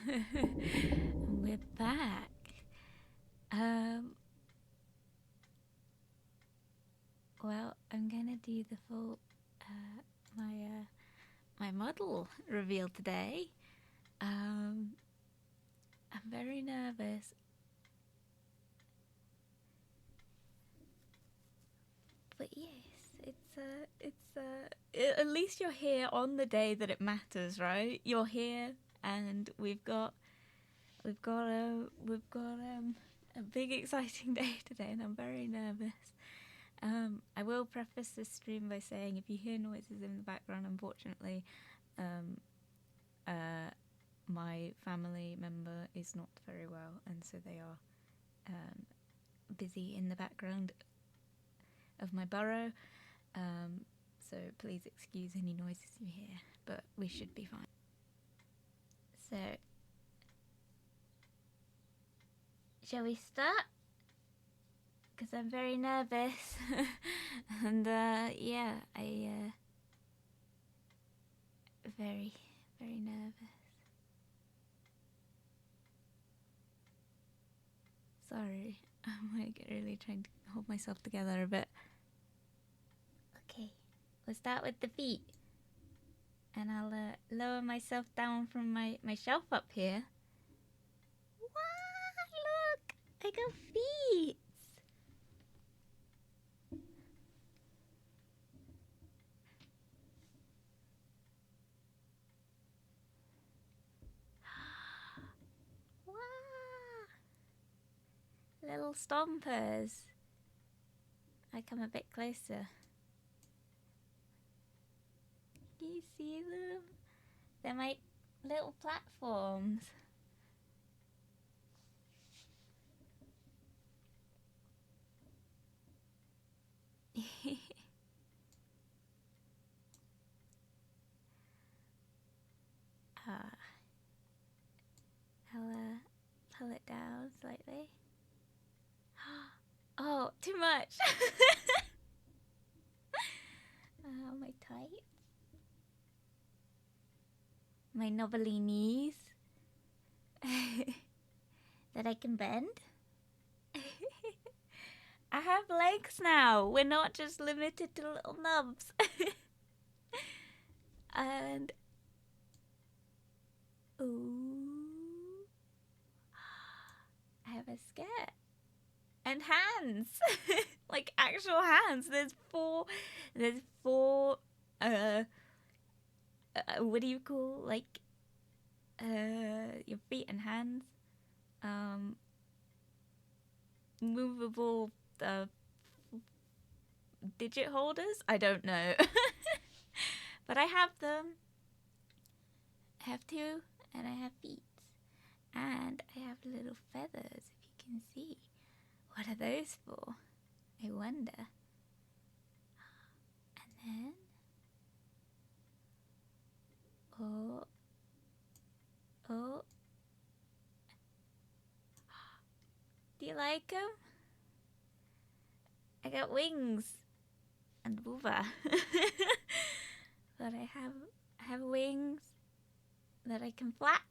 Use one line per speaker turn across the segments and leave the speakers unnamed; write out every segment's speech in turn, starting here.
We're back. Well, I'm gonna do the full my model reveal today. I'm very nervous, but yes, at least you're here on the day that it matters, right? You're here, and we've got a big exciting day today, and I'm very nervous. I will preface this stream by saying if you hear noises in the background, unfortunately, my family member is not very well, and so they are busy in the background of my burrow. So please excuse any noises you hear, but we should be fine. So, shall we start? Because I'm very nervous. And yeah, very, very nervous. Sorry, I'm like really trying to hold myself together a bit. Okay, we'll start with the feet. And I'll lower myself down from my shelf up here. Wow, look! I got feet! Wow! Little stompers. I come a bit closer. Can you see them? They're my little platforms. I'll pull it down slightly. Oh, too much! My tights. My knobbly knees. That I can bend. I have legs now. We're not just limited to little nubs. And ooh, I have a skirt and hands, like actual hands. There's four. What do you call like your feet and hands? Movable digit holders? I don't know. But I have them. I have two, and I have feet. And I have little feathers, if you can see. What are those for? I wonder. And then... Oh. Do you like them? I got wings and vulva. But I have wings that I can flap.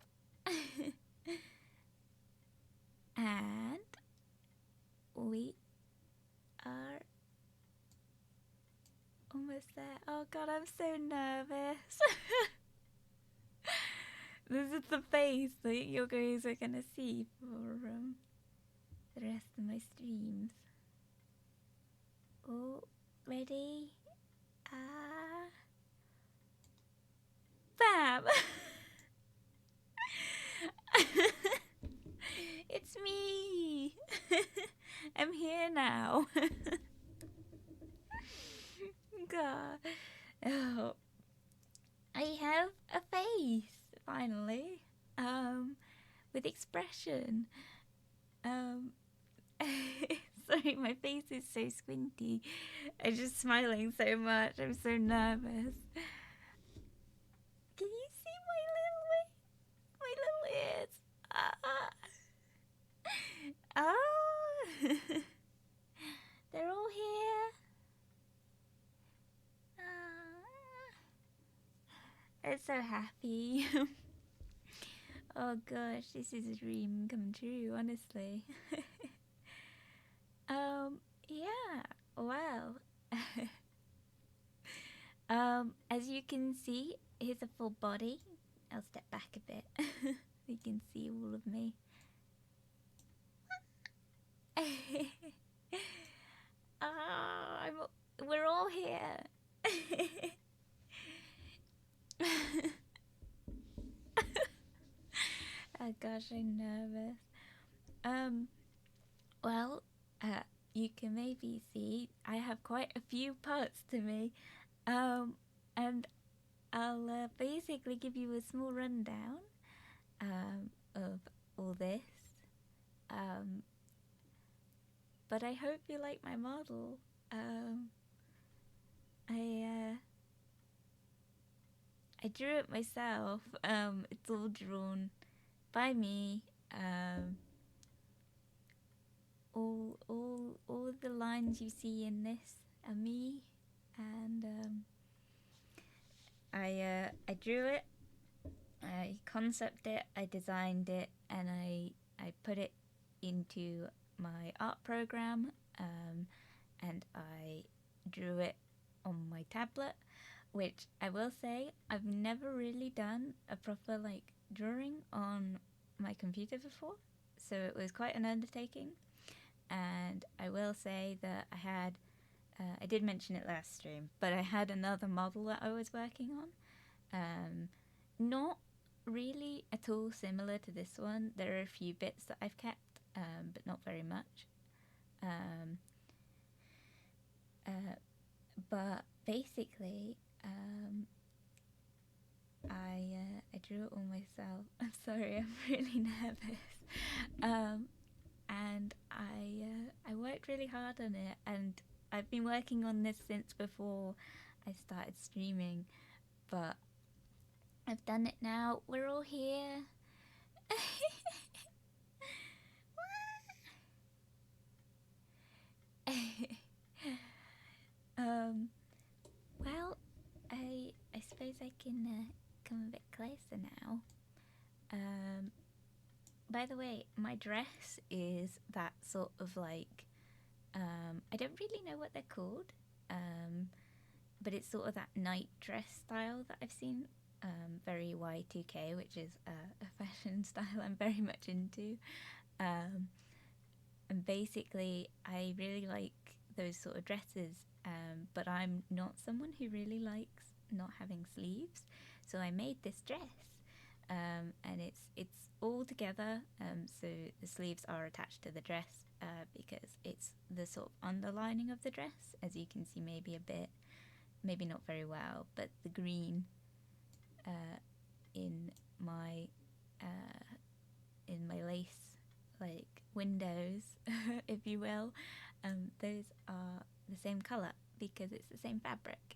And we are almost there. Oh god, I'm so nervous. This is the face that you guys are gonna see for the rest of my streams. Oh, ready? Bam! It's me! I'm here now. God. Oh. I have a face, finally. With expression. Sorry, my face is so squinty. I'm just smiling so much. I'm so nervous. Can you see my little ears? They're all here. I'm so happy. Oh gosh, this is a dream come true, honestly. Yeah, well, as you can see, here's a full body. I'll step back a bit. You can see all of me. We're all here. Oh gosh, I'm nervous. Well, you can maybe see I have quite a few parts to me. And I'll basically give you a small rundown of all this. But I hope you like my model. I drew it myself. It's all drawn by me. All the lines you see in this are me, and I drew it, I concepted it, I designed it, and I put it into my art program, and I drew it on my tablet, which I will say I've never really done a proper like drawing on my computer before, so it was quite an undertaking. And I will say that I did mention it last stream, but I had another model that I was working on. Not really at all similar to this one. There are a few bits that I've kept, but not very much. But basically, I drew it all myself. I'm sorry, I'm really nervous. And I worked really hard on it, and I've been working on this since before I started streaming, but I've done it now. We're all here. Well, I suppose I can come a bit closer now. By the way, my dress is that sort of like, I don't really know what they're called, but it's sort of that night dress style that I've seen, very Y2K, which is a fashion style I'm very much into. And basically, I really like those sort of dresses, but I'm not someone who really likes not having sleeves, so I made this dress. And it's all together, so the sleeves are attached to the dress, because it's the sort of underlining of the dress, as you can see maybe a bit, maybe not very well, but the green in my lace like windows, if you will, those are the same color because it's the same fabric.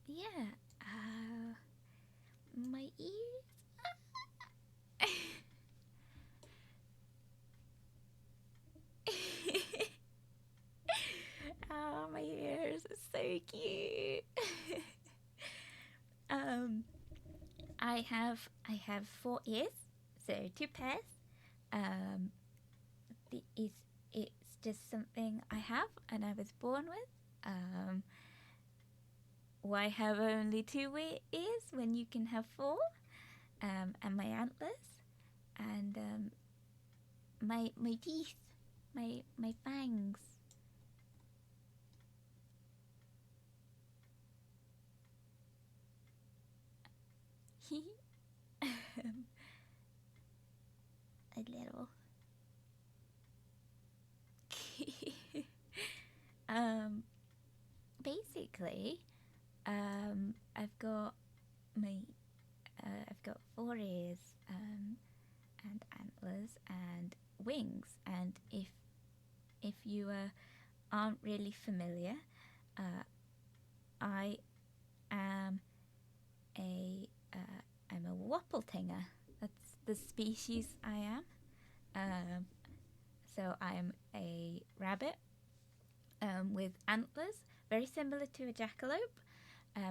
Yeah. My ears. Oh, my ears are so cute. I have 4 ears, so 2 pairs. It's just something I have and I was born with. Why have only 2 ears when you can have 4? And my antlers, and my teeth, my fangs. A little. Basically, I've got I've got 4 ears, and antlers and wings. And if you aren't really familiar, I am I'm a wappletinger. That's the species I am. So I'm a rabbit with antlers, very similar to a jackalope.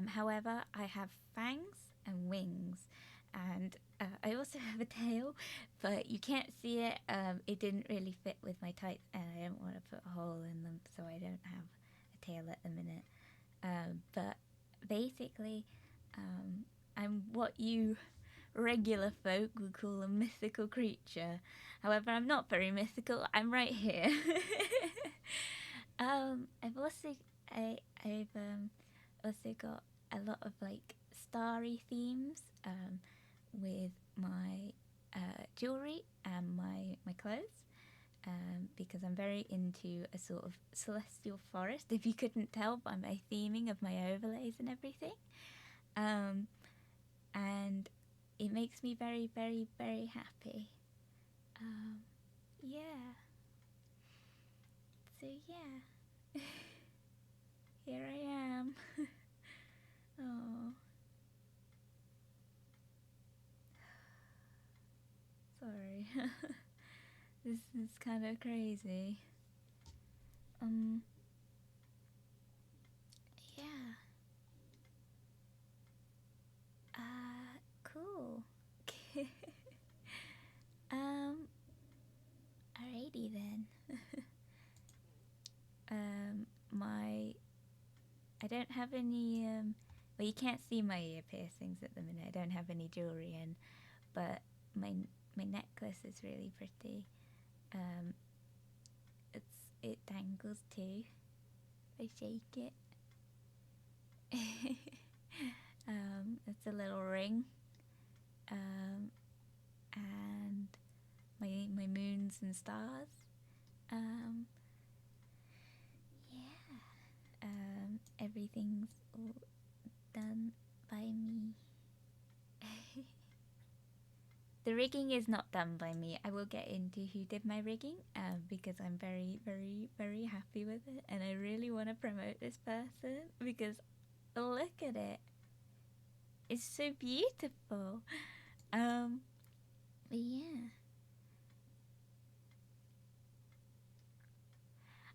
However, I have fangs and wings, and I I also have a tail, but you can't see it. It didn't really fit with my tights, and I don't want to put a hole in them, so I don't have a tail at the minute. But basically, I'm what you regular folk would call a mythical creature. However, I'm not very mythical. I'm right here. I've also also got a lot of like starry themes with my jewelry and my clothes. Because I'm very into a sort of celestial forest, if you couldn't tell by my theming of my overlays and everything. And it makes me very, very, very happy. Yeah. So yeah. Here I am. Oh. Sorry. This is kind of crazy. Yeah. Cool. Alrighty then. I don't have any, well, you can't see my ear piercings at the minute. I don't have any jewelry in, but my necklace is really pretty. It dangles too. If I shake it. It's a little ring. And my moons and stars. Yeah. Everything's all done by me. The rigging is not done by me. I will get into who did my rigging because I'm very, very, very happy with it, and I really want to promote this person because look at it. It's so beautiful. But yeah.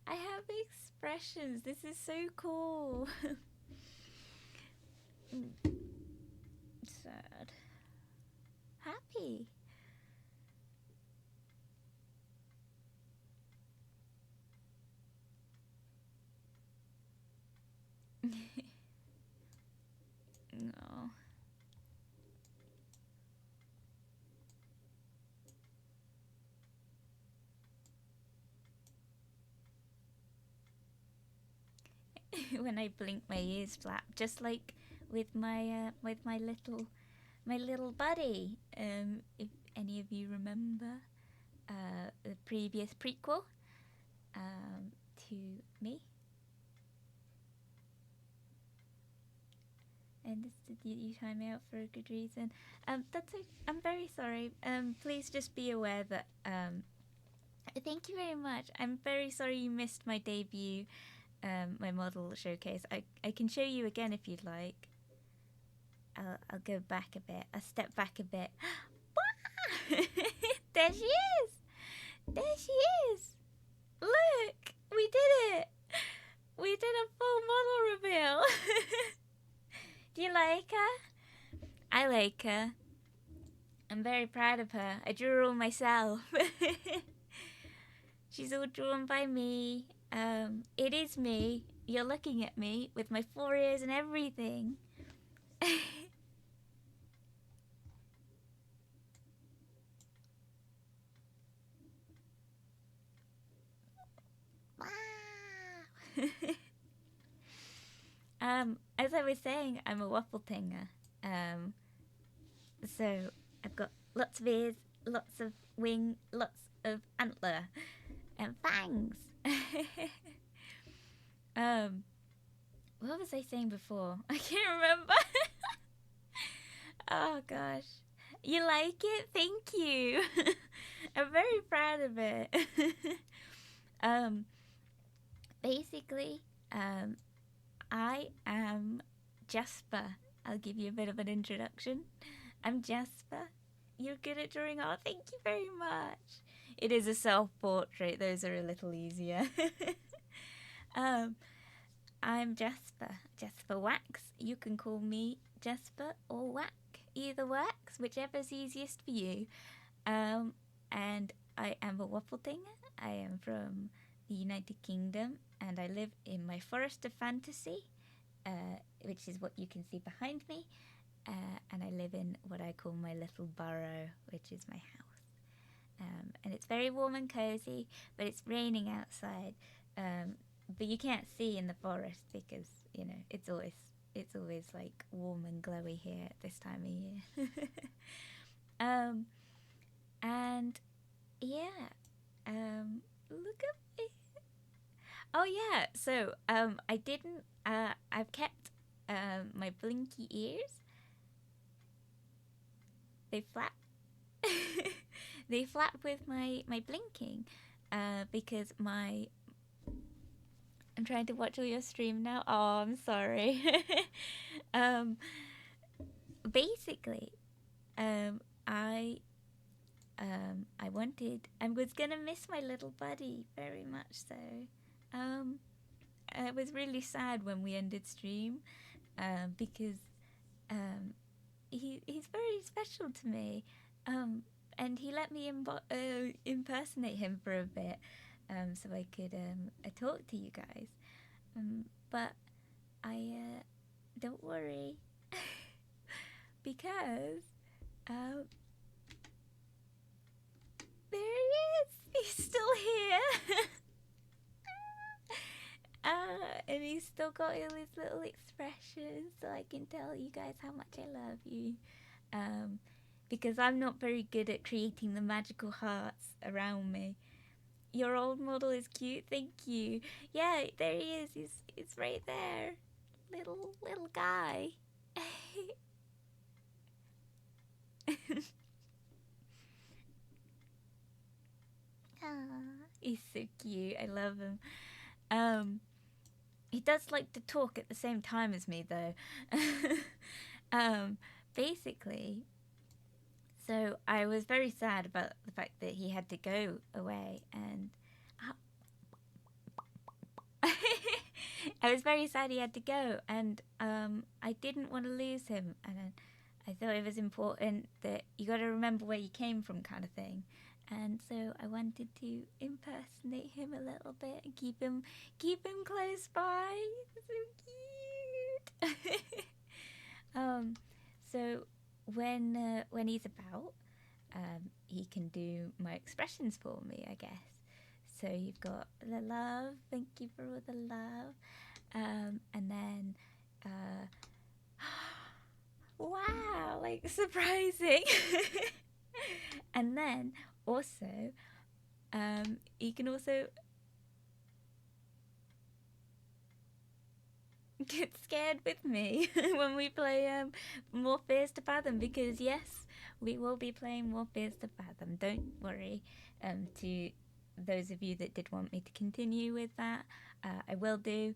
I have expressions. This is so cool. Sad. Happy. No. When I blink, my ears flap, just like with my little buddy. If any of you remember the previous prequel to me. And you time out for a good reason. I'm very sorry. Please just be aware that thank you very much. I'm very sorry you missed my debut, my model showcase. I can show you again if you'd like. I'll go back a bit. I'll step back a bit. There she is. There she is. Look, we did it. We did a full model reveal. Do you like her? I like her. I'm very proud of her. I drew her all myself. She's all drawn by me. It is me. You're looking at me with my 4 ears and everything. As I was saying, I'm a waffle tinger. So I've got lots of ears, lots of wing, lots of antler, and fangs. What was I saying before? I can't remember. Oh gosh. You like it? Thank you. I'm very proud of it. Basically, I am Jasper. I'll give you a bit of an introduction. I'm Jasper. You're good at drawing art. Thank you very much. It is a self-portrait. Those are a little easier. I'm JasperWackx. You can call me Jasper or Wack either works, whichever's easiest for you. And I am a Waffletinger. I am from the United Kingdom, and I live in my forest of fantasy, which is what you can see behind me. And I live in what I call my little burrow, which is my house. And it's very warm and cozy, but it's raining outside. But you can't see in the forest because, you know, it's always like warm and glowy here at this time of year. And yeah, look at me. Oh yeah, so I didn't. I've kept my blinky ears. They flap. They flap with my blinking, because my. I'm trying to watch all your stream now. Oh, I'm sorry. Basically, I was gonna miss my little buddy very much. So, I was really sad when we ended stream, because he's very special to me, and he let me impersonate him for a bit, so I could talk to you guys, but I don't worry, because there he is. He's still here. And he's still got all his little expressions, so I can tell you guys how much I love you. Because I'm not very good at creating the magical hearts around me. Your old model is cute, thank you. Yeah, there he is. He's right there. Little guy. He's so cute. I love him. He does like to talk at the same time as me, though. Basically, so I was very sad about the fact that he had to go away, and I was very sad he had to go, and I didn't want to lose him, and I thought it was important that you got to remember where you came from, kind of thing. And so I wanted to impersonate him a little bit and keep him close by. So cute. So when he's about, he can do my expressions for me, I guess. So you've got the love. Thank you for all the love. And then wow, like surprising. And then also, you can also get scared with me when we play More Fears to Fathom, because yes, we will be playing More Fears to Fathom. Don't worry. To those of you that did want me to continue with that, I will do.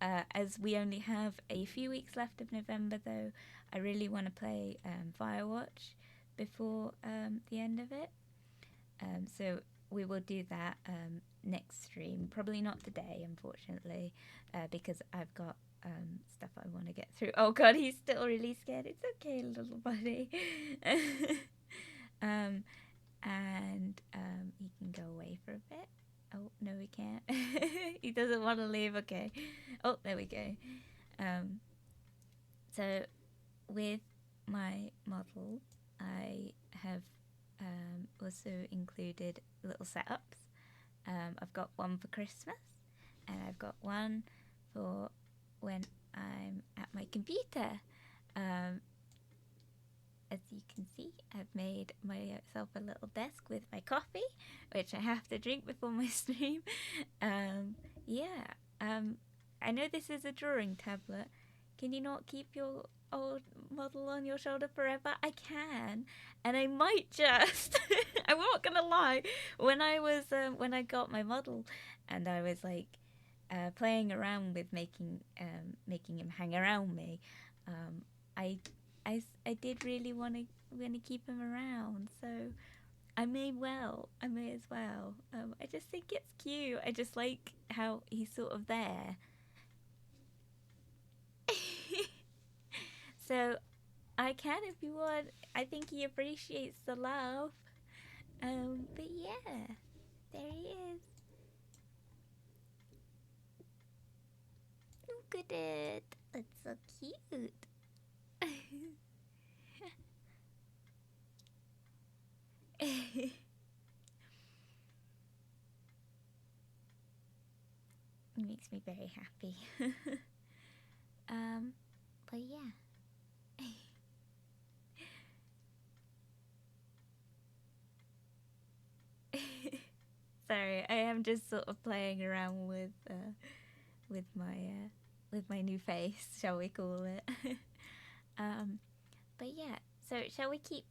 As we only have a few weeks left of November, though, I really want to play Firewatch before the end of it. So we will do that next stream. Probably not today, unfortunately, because I've got stuff I want to get through. Oh god, he's still really scared. It's okay, little buddy. And he can go away for a bit. Oh, no, he can't. He doesn't want to leave. Okay. Oh, there we go. So with my model, I have also included little setups. I've got one for Christmas, and I've got one for when I'm at my computer. As you can see, I've made myself a little desk with my coffee, which I have to drink before my stream. I know this is a drawing tablet. Can you not keep your old model on your shoulder forever? I can, and I might just. I'm not gonna lie. When I got my model, and I was like playing around with making him hang around me, I did really want to keep him around, so I may as well. I just think it's cute. I just like how he's sort of there. So I can if you want. I think he appreciates the love. But yeah, there he is. Look at it. It's so cute. It makes me very happy. But yeah. Sorry, I am just sort of playing around with my new face, shall we call it? But yeah. So shall we keep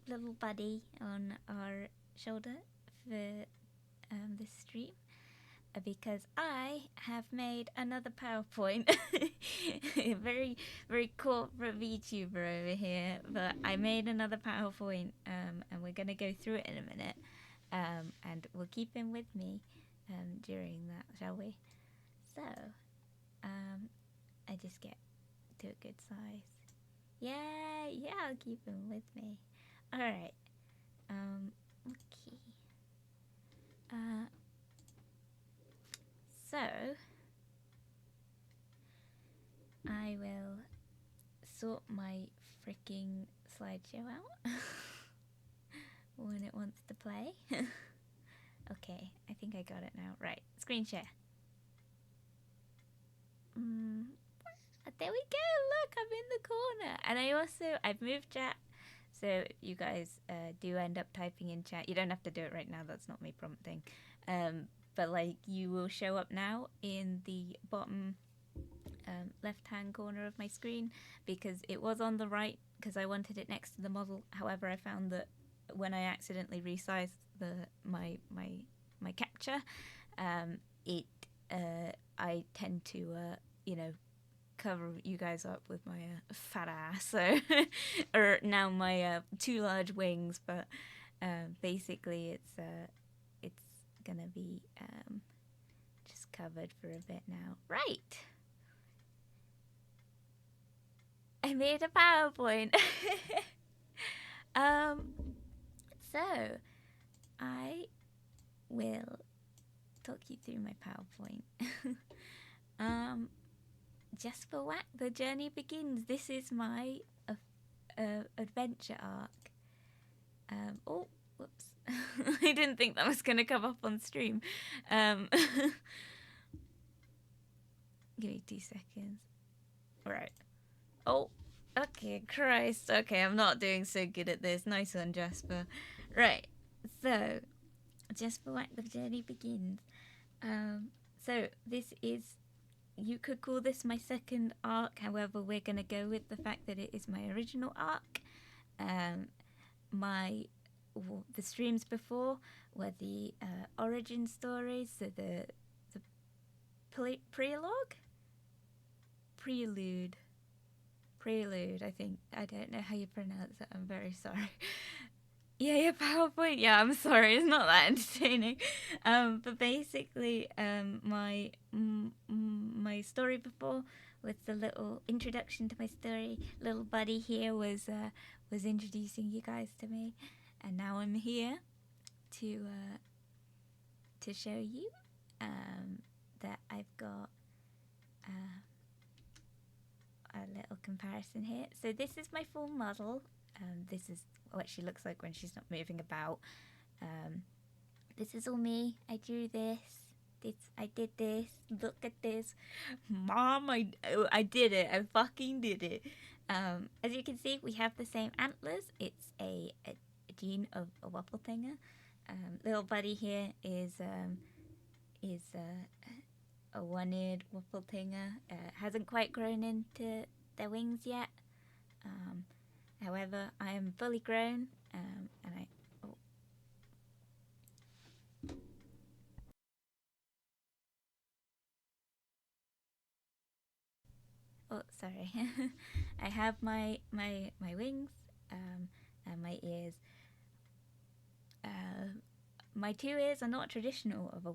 little buddy on our shoulder for this stream? Because I have made another PowerPoint. Very, very corporate VTuber over here, but I made another PowerPoint, and we're gonna go through it in a minute. And we'll keep him with me during that, shall we? So, I just get to a good size. Yeah, I'll keep him with me. All right. Okay. So I will sort my freaking slideshow out when it wants to play. Okay, I think I got it now. Right, screen share. There we go. Look, I'm in the corner, and I've moved chat. So if you guys do end up typing in chat, you don't have to do it right now. That's not me prompting. But like, you will show up now in the bottom left-hand corner of my screen, because it was on the right because I wanted it next to the model. However, I found that when I accidentally resized my capture, I tend to cover you guys up with my fat ass, so or now my too large wings, but basically it's gonna be just covered for a bit now. Right, I made a PowerPoint. So I will talk you through my PowerPoint. JasperWackx, the journey begins. This is my adventure arc. Oh, whoops. I didn't think that was going to come up on stream. Give me 2 seconds. Right. Oh, okay, Christ. Okay, I'm not doing so good at this. Nice one, Jasper. Right, so JasperWackx, the journey begins. So this is, you could call this my second arc. However, we're going to go with the fact that it is my original arc. The streams before were the origin stories, so the prelude, I think. I don't know how you pronounce it. I'm very sorry. Yeah, PowerPoint. Yeah, I'm sorry. It's not that entertaining. But basically, my story before, with the little introduction to my story, little buddy here was introducing you guys to me, and now I'm here to show you that I've got a little comparison here. So this is my full model. This is what she looks like when she's not moving about. This is all me. I drew this. I did this. Look at this. Mom, I did it. I fucking did it. As you can see, we have the same antlers. It's a gene of a Wapeltinger. Little buddy here is a one-eared Wapeltinger. Hasn't quite grown into their wings yet. However, I am fully grown, and I... Oh, sorry. I have my wings, and my ears. My 2 ears are not traditional of a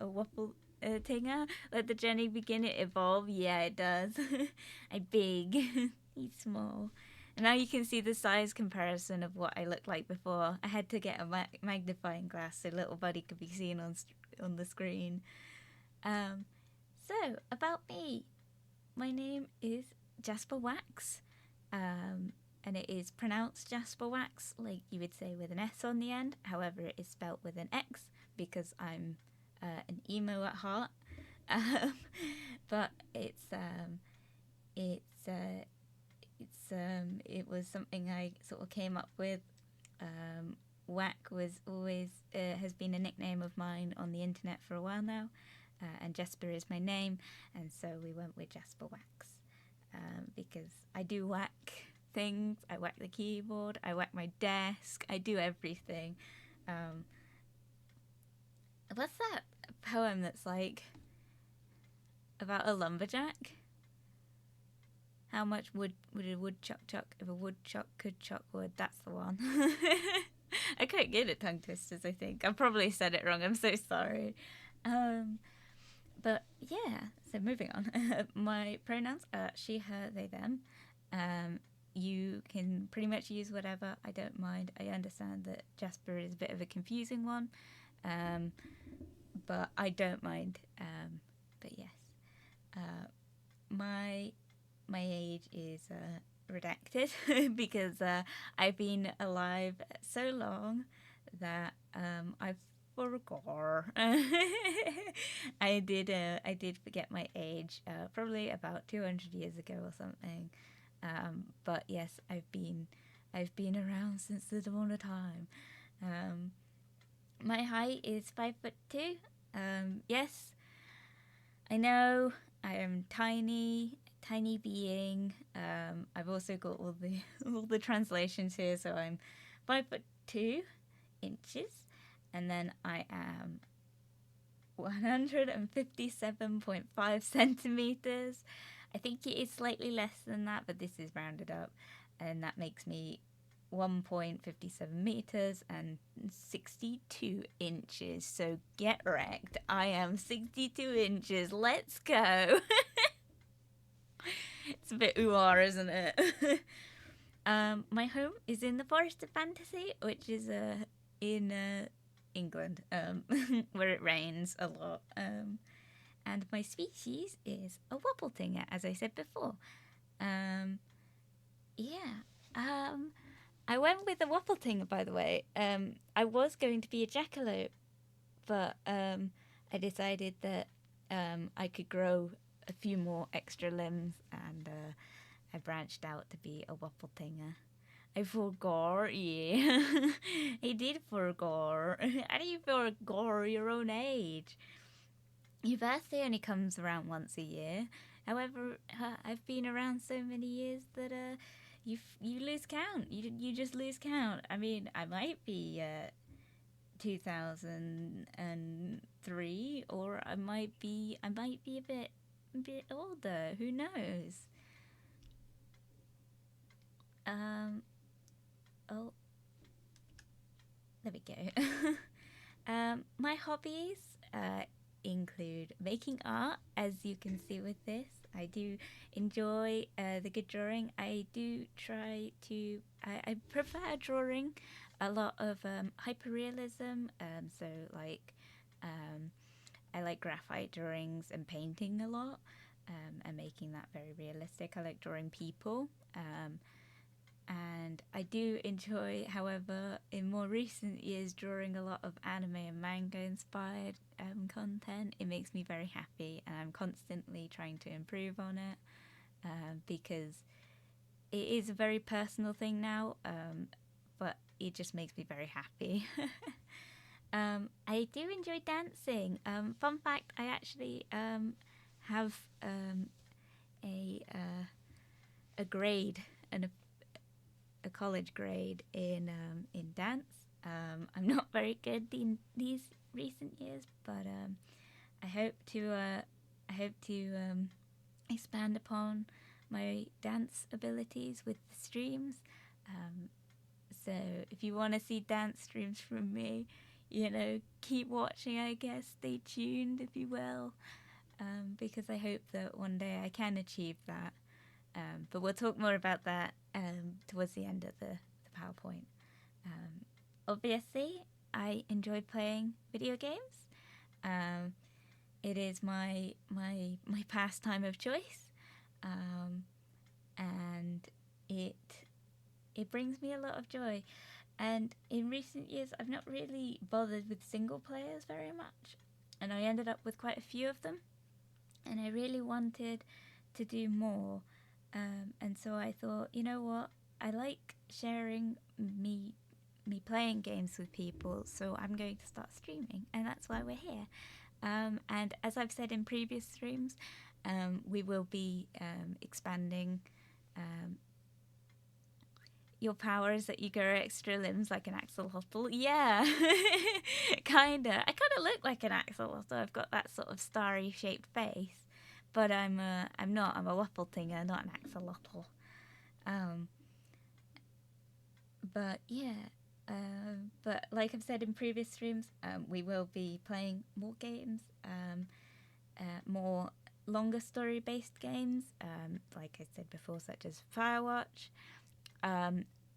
Wapeltinger. Let the journey begin, it evolve. Yeah, it does. I'm big. He's small. And now you can see the size comparison of what I looked like before. I had to get a magnifying glass so little buddy could be seen on the screen. So, about me. My name is JasperWackx, and it is pronounced JasperWackx, like you would say with an S on the end. However, it is spelt with an X because I'm an emo at heart. But it was something I sort of came up with. Wack was always has been a nickname of mine on the internet for a while now, and Jasper is my name, and so we went with JasperWackx because I do whack things. I whack the keyboard, I whack my desk, I do everything. What's that poem that's like about a lumberjack? How much wood would a woodchuck chuck if a woodchuck could chuck wood? That's the one. I quite good at tongue twisters, I think. I probably said it wrong. I'm so sorry. But yeah, so moving on. My pronouns are she, her, they, them. You can pretty much use whatever. I don't mind. I understand that Jasper is a bit of a confusing one. But I don't mind. But yes. My age is redacted because I've been alive so long that I forgot. I did forget my age probably about 200 years ago or something. But yes, I've been around since the dawn of time. My height is 5'2". Yes, I know I am tiny being. I've also got all the translations here, so I'm 5'2" inches, and then I am 157.5 centimeters. I think it is slightly less than that, but this is rounded up, and that makes me 1.57 meters and 62 inches. So get wrecked. I am 62 inches. Let's go. It's a bit ooh-ah, isn't it? My home is in the Forest of Fantasy, which is in England, where it rains a lot. And my species is a wobbletinger, as I said before. I went with a wobbletinger, by the way. I was going to be a jackalope, but I decided that I could grow a few more extra limbs, and I branched out to be a wobbletinger. I forgot, yeah. I did forgot. How do you forget your own age? Your birthday only comes around once a year. However, I've been around so many years that you lose count. You just lose count. I mean, I might be 2003, or I might be a bit older. Who knows? Oh, there we go. My hobbies include making art, as you can see with this. I do enjoy the good drawing. I do try to... I prefer drawing a lot of hyperrealism. So, like, I like graphite drawings and painting a lot, and making that very realistic. I like drawing people. And I do enjoy, however, in more recent years, drawing a lot of anime and manga inspired content. It makes me very happy, and I'm constantly trying to improve on it, because it is a very personal thing now, but it just makes me very happy. I do enjoy dancing. Fun fact, I actually have a grade and a college grade in dance. I'm not very good in these recent years, but I hope to expand upon my dance abilities with the streams. So if you want to see dance streams from me, keep watching, I guess. Stay tuned, if you will, because I hope that one day I can achieve that. But we'll talk more about that towards the end of the PowerPoint. Obviously, I enjoy playing video games. It is my pastime of choice, and it brings me a lot of joy. And in recent years, I've not really bothered with single players very much, and I ended up with quite a few of them, and I really wanted to do more. And so I thought, you know what? I like sharing me playing games with people, so I'm going to start streaming, and that's why we're here. And as I've said in previous streams, we will be expanding your powers that you grow extra limbs like an axolotl. Yeah, kinda. I kind of look like an axolotl. I've got that sort of starry shaped face, but I'm not. I'm a waffletinger, not an axolotl. But yeah. But like I've said in previous streams, we will be playing more games, more longer story-based games, like I said before, such as Firewatch.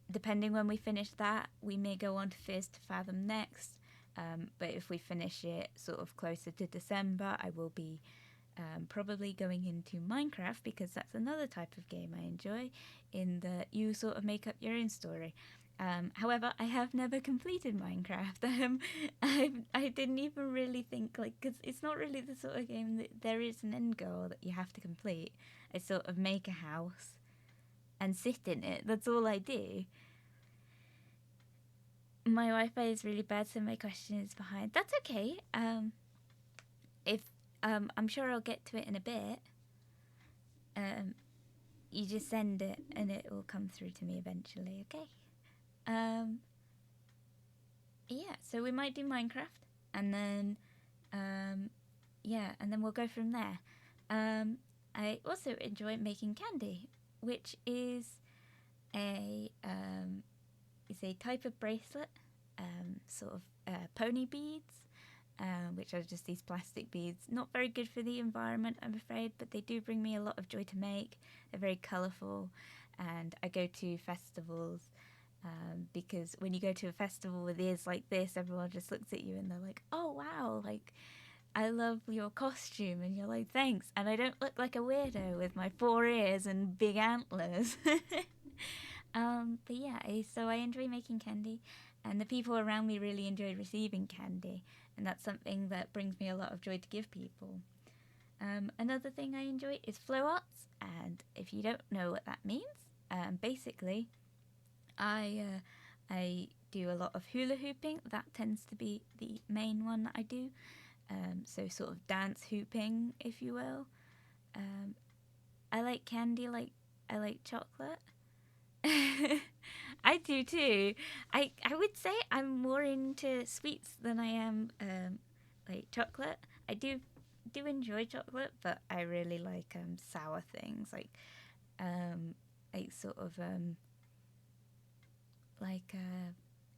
Depending when we finish that, we may go on to Fears to Fathom next. But if we finish it sort of closer to December, I will be probably going into Minecraft, because that's another type of game I enjoy, in that you sort of make up your own story. However, I have never completed Minecraft. I didn't even really think, like, because it's not really the sort of game that there is an end goal that you have to complete. I sort of make a house and sit in it. That's all I do. My Wi-Fi is really bad, so my question is behind. That's okay. I'm sure I'll get to it in a bit. You just send it, and it will come through to me eventually. Okay. Yeah. So we might do Minecraft, and then, and then we'll go from there. I also enjoy making candy, which is a type of bracelet, sort of pony beads, which are just these plastic beads. Not very good for the environment, I'm afraid, but they do bring me a lot of joy to make. They're very colourful, and I go to festivals, because when you go to a festival with ears like this, everyone just looks at you and they're like, oh wow, like, I love your costume, and you're like, thanks, and I don't look like a weirdo with my 4 ears and big antlers. But yeah, so I enjoy making candy, and the people around me really enjoy receiving candy, and that's something that brings me a lot of joy to give people. Another thing I enjoy is flow arts, and if you don't know what that means, basically, I do a lot of hula hooping. That tends to be the main one that I do. So sort of dance hooping, if you will. I like candy, like I like chocolate. I do too. I would say I'm more into sweets than I am like chocolate. I do enjoy chocolate, but I really like sour things, like sort of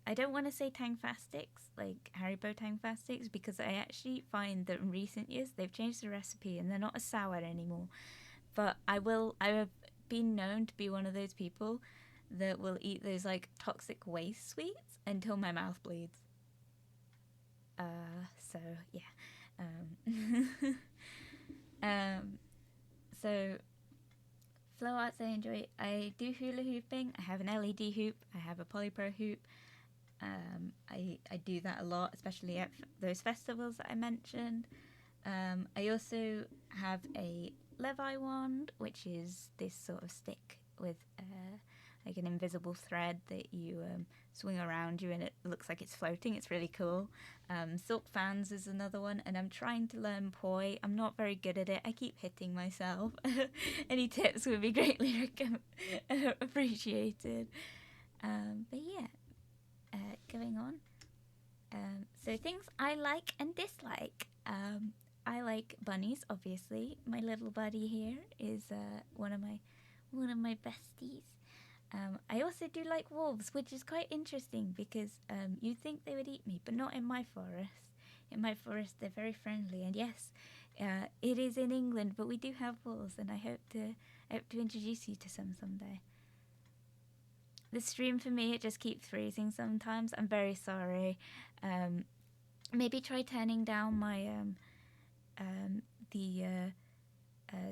I don't want to say Tangfastics, like Haribo Tangfastics, because I actually find that in recent years they've changed the recipe and they're not as sour anymore. But I have been known to be one of those people that will eat those like toxic waste sweets until my mouth bleeds. So yeah. So flow arts I enjoy. I do hula hooping. I have an LED hoop. I have a polypro hoop. I do that a lot, especially at those festivals that I mentioned. I also have a Levi wand, which is this sort of stick with like an invisible thread that you swing around you, and it looks like it's floating. It's really cool. Silk fans is another one, and I'm trying to learn poi. I'm not very good at it. I keep hitting myself. Any tips would be greatly appreciated. But yeah, going on. So things I like and dislike. I like bunnies, obviously. My little buddy here is one of my besties. I also do like wolves, which is quite interesting because you'd think they would eat me, but not in my forest. In my forest, they're very friendly, and yes, it is in England, but we do have wolves, and I hope to I hope to introduce you to some someday. The stream for me, it just keeps freezing sometimes. I'm very sorry. Maybe try turning down my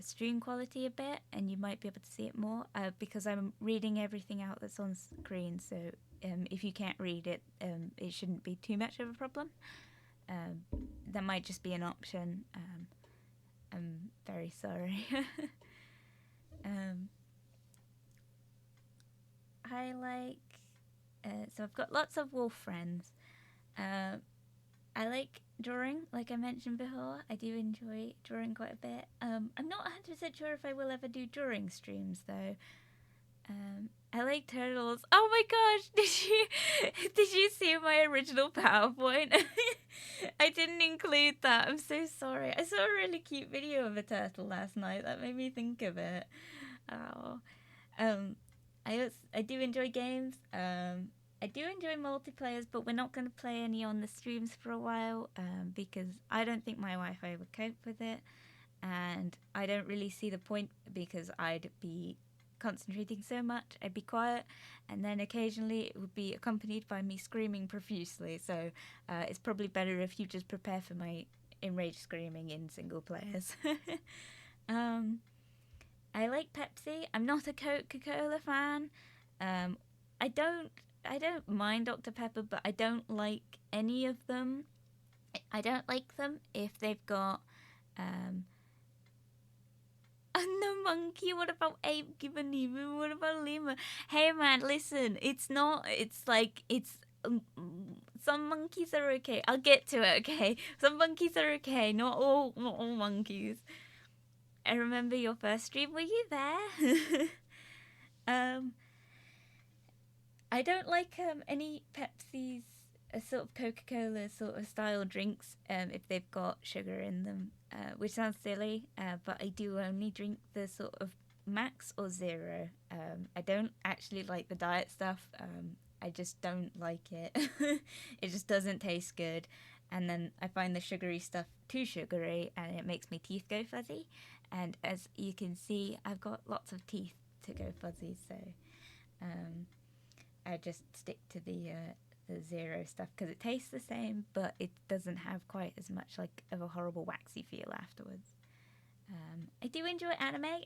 stream quality a bit, and you might be able to see it more, because I'm reading everything out that's on screen, so if you can't read it, it shouldn't be too much of a problem. That might just be an option. I'm very sorry. I like, so I've got lots of wolf friends. I like drawing, like I mentioned before. I do enjoy drawing quite a bit. I'm not 100% sure if I will ever do drawing streams though. I like turtles. Oh my gosh, did you see my original PowerPoint? I didn't include that. I'm so sorry. I saw a really cute video of a turtle last night. That made me think of it. Oh. I do enjoy games. I do enjoy multiplayers, but we're not going to play any on the streams for a while, because I don't think my Wi-Fi would cope with it, and I don't really see the point because I'd be concentrating so much. I'd be quiet, and then occasionally it would be accompanied by me screaming profusely, so it's probably better if you just prepare for my enraged screaming in single players. I like Pepsi. I'm not a Coca-Cola fan. I don't mind Dr. Pepper, but I don't like any of them. I don't like them if they've got no monkey. What about ape? Given even. What about lemur? Hey man, listen. It's some monkeys are okay. I'll get to it. Okay, some monkeys are okay. Not all monkeys. I remember your first stream. Were you there? I don't like any Pepsi's sort of Coca-Cola sort of style drinks if they've got sugar in them, which sounds silly, but I do only drink the sort of max or zero. I don't actually like the diet stuff. I just don't like it. It just doesn't taste good. And then I find the sugary stuff too sugary, and it makes my teeth go fuzzy. And as you can see, I've got lots of teeth to go fuzzy, so I just stick to the zero stuff because it tastes the same, but it doesn't have quite as much like of a horrible waxy feel afterwards. I do enjoy anime,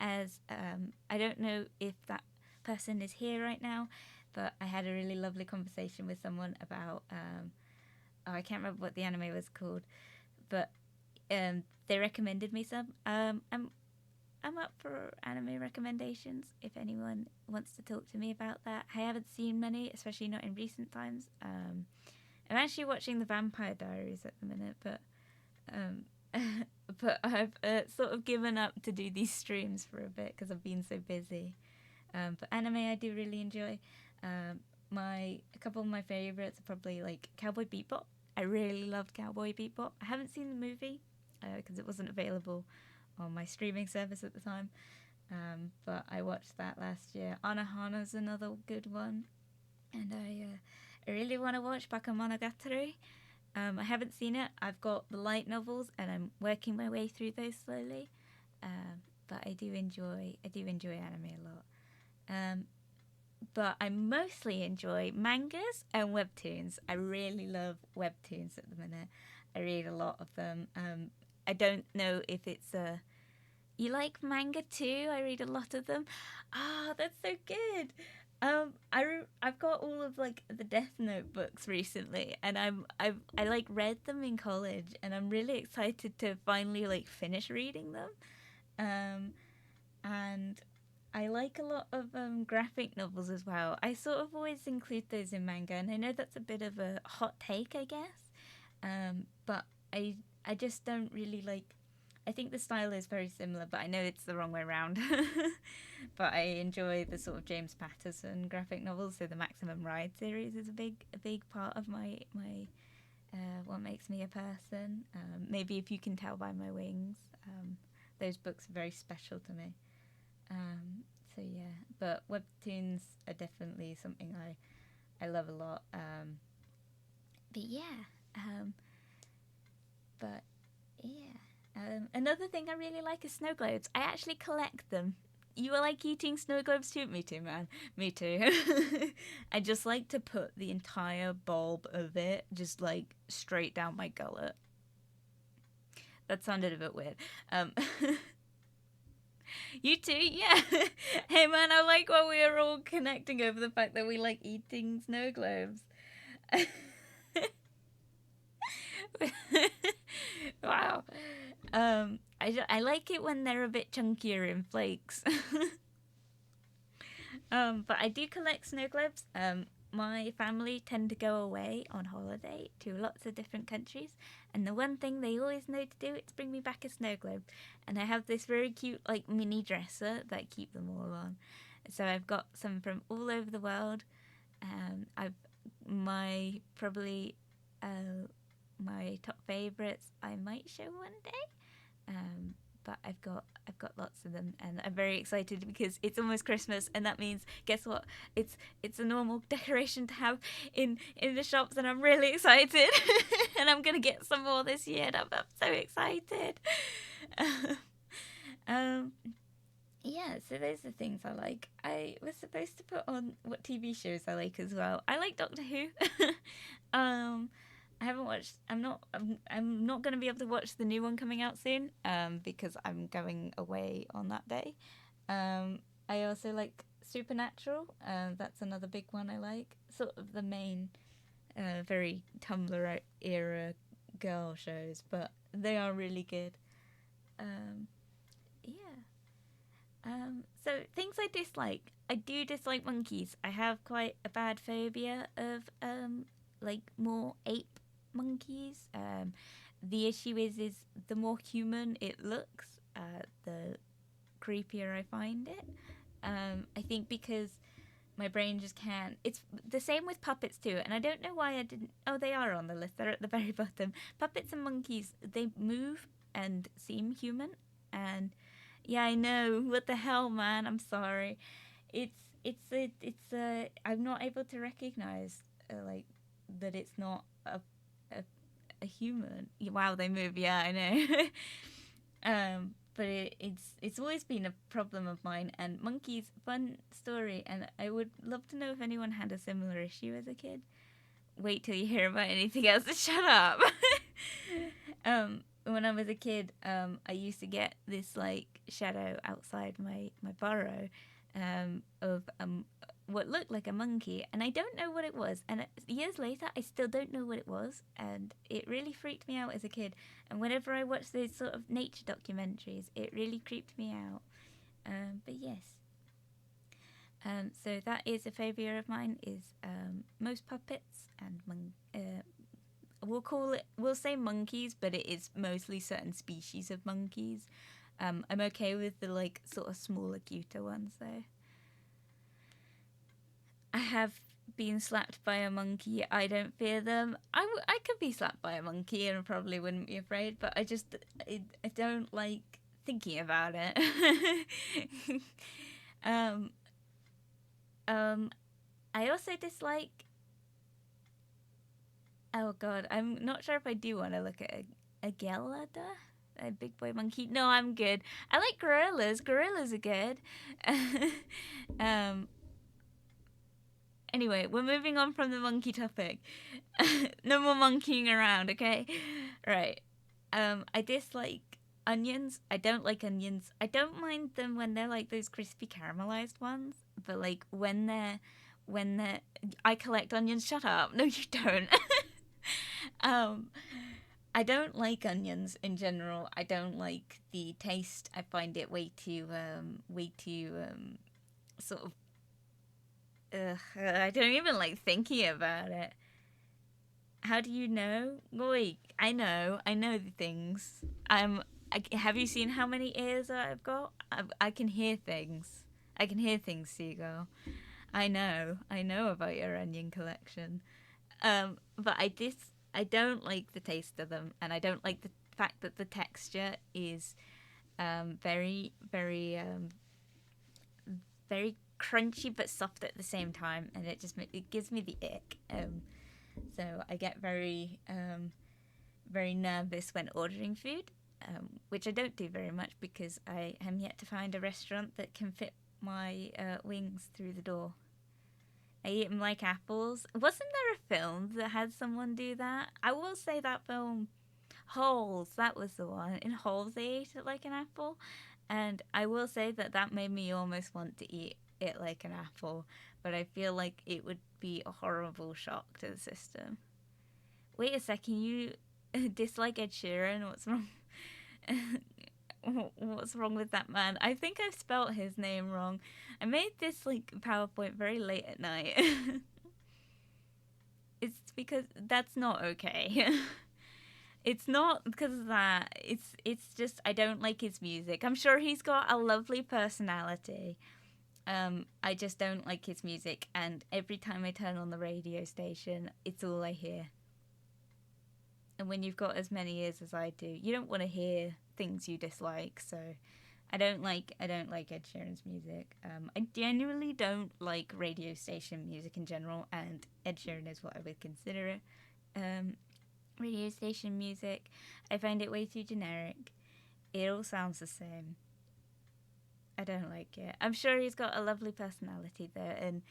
as I don't know if that person is here right now, but I had a really lovely conversation with someone about I can't remember what the anime was called, but they recommended me some. I'm up for anime recommendations if anyone wants to talk to me about that. I haven't seen many, especially not in recent times. I'm actually watching The Vampire Diaries at the minute, but I've sort of given up to do these streams for a bit because I've been so busy. But anime I do really enjoy. A couple of my favorites are probably like Cowboy Bebop. I really loved Cowboy Bebop. I haven't seen the movie because it wasn't available on my streaming service at the time, but I watched that last year. Anohana's another good one, and I really want to watch Bakemonogatari. I haven't seen it. I've got the light novels, and I'm working my way through those slowly. But I do enjoy anime a lot. But I mostly enjoy mangas and webtoons. I really love webtoons at the minute. I read a lot of them. I don't know if it's you like manga too? I read a lot of them. Ah, that's so good. I've got all of like the Death Note books recently, and I like read them in college, and I'm really excited to finally like finish reading them. And I like a lot of graphic novels as well. I sort of always include those in manga, and I know that's a bit of a hot take, I guess. But I just don't really like. I think the style is very similar, but I know it's the wrong way around. But I enjoy the sort of James Patterson graphic novels. So the Maximum Ride series is a big part of my what makes me a person. Maybe if you can tell by my wings, those books are very special to me. So yeah, but webtoons are definitely something I love a lot. But yeah. Another thing I really like is snow globes. I actually collect them. You are like eating snow globes too? Me too, man. Me too. I just like to put the entire bulb of it just like straight down my gullet. That sounded a bit weird. You too? Yeah. Hey man, I like what we are all connecting over the fact that we like eating snow globes. Wow. I like it when they're a bit chunkier in flakes. But I do collect snow globes. My family tend to go away on holiday to lots of different countries, and the one thing they always know to do is bring me back a snow globe. And I have this very cute like mini dresser that I keep them all on. So I've got some from all over the world. My top favorites I might show one day. But I've got lots of them, and I'm very excited because it's almost Christmas, and that means, guess what? It's a normal decoration to have in the shops, and I'm really excited. And I'm gonna get some more this year, and I'm so excited. Yeah, so those are things I like. I was supposed to put on what TV shows I like as well. I like Doctor Who. I haven't watched. I'm not going to be able to watch the new one coming out soon. Because I'm going away on that day. I also like Supernatural. That's another big one I like. Sort of the main, very Tumblr era girl shows, but they are really good. So things I dislike. I do dislike monkeys. I have quite a bad phobia of like more ape monkeys. The issue is the more human it looks, the creepier I find it. I think because my brain just can't. It's the same with puppets too, and I don't know why I didn't. Oh, they are on the list. They're at the very bottom. Puppets and monkeys, they move and seem human, and yeah, I know. What the hell, man? I'm sorry. I'm not able to recognize like that it's not a human. Wow, they move. Yeah, I know. But it's always been a problem of mine. And monkeys, fun story. And I would love to know if anyone had a similar issue as a kid. Wait till you hear about anything else. Shut up. When I was a kid, I used to get this like shadow outside my burrow of what looked like a monkey, and I don't know what it was. And years later, I still don't know what it was, and it really freaked me out as a kid. And whenever I watch those sort of nature documentaries, it really creeped me out. But yes. So that is a phobia of mine, is most puppets and we'll say monkeys, but it is mostly certain species of monkeys. I'm okay with the like sort of smaller, cuter ones though. I have been slapped by a monkey. I don't fear them. I could be slapped by a monkey and probably wouldn't be afraid, but I don't like thinking about it. I also dislike. Oh god, I'm not sure if I do want to look at a gelada, a big boy monkey. No, I'm good. I like gorillas. Gorillas are good. Anyway, we're moving on from the monkey topic. No more monkeying around, okay? Right. I dislike onions. I don't like onions. I don't mind them when they're like those crispy caramelized ones, but like when they're I collect onions. Shut up. No, you don't. I don't like onions in general. I don't like the taste. I find it way too sort of. I don't even like thinking about it. How do you know? Wait, I know the things. Have you seen how many ears I've got? I can hear things. I can hear things, Seagull. I know about your onion collection. But I don't like the taste of them, and I don't like the fact that the texture is very, very, very crunchy but soft at the same time, and it gives me the ick. So I get very, very nervous when ordering food. which I don't do very much because I am yet to find a restaurant that can fit my wings through the door. I eat them like apples. Wasn't there a film that had someone do that? I will say that film, Holes, that was the one. In Holes, they ate it like an apple. And I will say that that made me almost want to eat it like an apple. But I feel like it would be a horrible shock to the system. Wait a second, you dislike Ed Sheeran? What's wrong? What's wrong with that man? I think I've spelt his name wrong. I made this like PowerPoint very late at night. It's because that's not okay. It's not because of that. It's just I don't like his music. I'm sure he's got a lovely personality. I just don't like his music, and every time I turn on the radio station, it's all I hear. And when you've got as many ears as I do, you don't want to hear things you dislike. So I don't like Ed Sheeran's music. I genuinely don't like radio station music in general, and Ed Sheeran is what I would consider it. Radio station music, I find it way too generic. It all sounds the same. I don't like it. I'm sure he's got a lovely personality there, and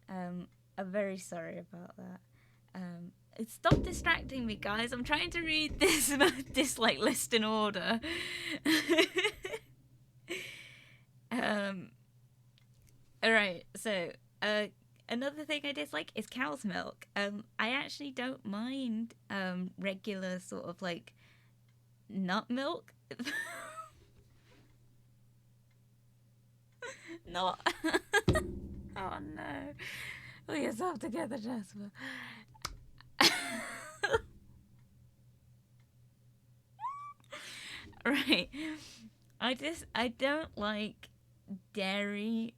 I'm very sorry about that. Stop distracting me, guys. I'm trying to read this dislike list in order. Alright, so another thing I dislike is cow's milk. I actually don't mind regular sort of like nut milk. Not. Oh no. Pull yourself together, Jasper. Right. I don't like dairy.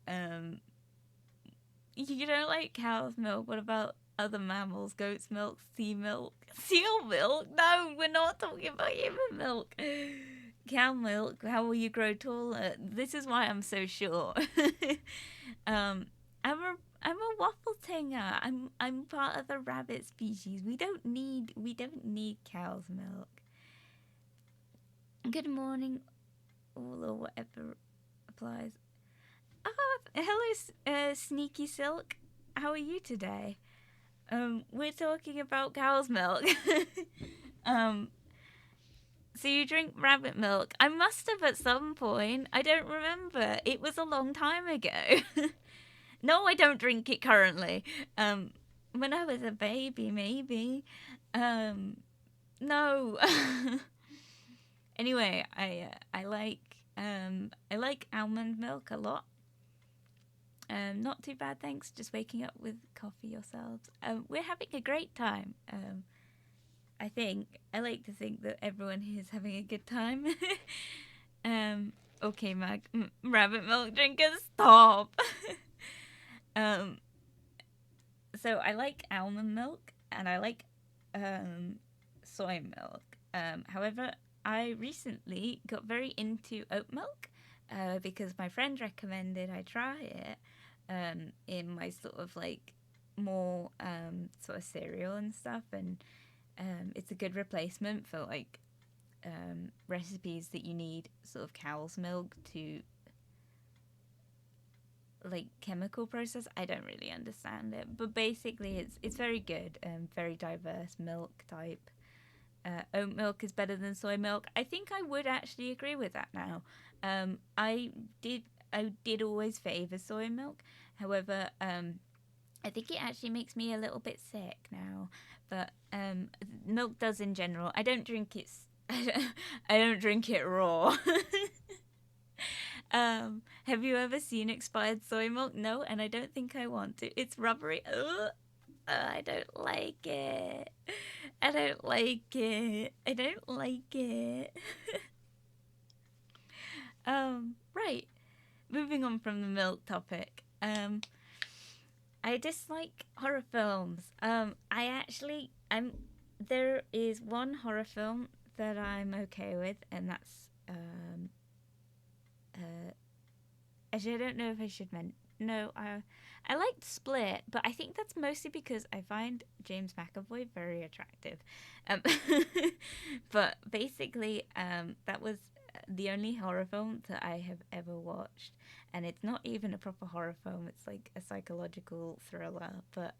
You don't like cow's milk. What about other mammals? Goat's milk, sea milk, seal milk? No, we're not talking about human milk. Cow milk. How will you grow taller? This is why I'm so short. I'm a waffle tinger. I'm part of the rabbit species. We don't need cow's milk. Good morning, all or whatever applies. Oh, hello, Sneaky Silk. How are you today? We're talking about cow's milk. So you drink rabbit milk? I must have at some point. I don't remember. It was a long time ago. No, I don't drink it currently. When I was a baby, maybe. No. Anyway, I like almond milk a lot. Not too bad, thanks. Just waking up with coffee yourselves. We're having a great time. I think. I like to think that everyone here is having a good time. Okay, Mag. Rabbit milk drinkers, stop. So I like almond milk and I like soy milk. However, I recently got very into oat milk because my friend recommended I try it in my sort of like more sort of cereal and stuff, and it's a good replacement for like recipes that you need sort of cow's milk to like chemical process. I don't really understand it, but basically it's very good and very diverse milk type. Oat milk is better than soy milk. I think I would actually agree with that now. I did always favour soy milk. However, I think it actually makes me a little bit sick now. But milk does in general. I don't drink it. I don't drink it raw. Have you ever seen expired soy milk? No, and I don't think I want to. It's rubbery. Ugh. I don't like it. I don't like it. I don't like it. Right. Moving on from the milk topic. I dislike horror films. There is one horror film that I'm okay with, and that's actually I don't know if I should no, I liked Split, but I think that's mostly because I find James McAvoy very attractive. Um, but basically, that was the only horror film that I have ever watched, and it's not even a proper horror film. It's like a psychological thriller, but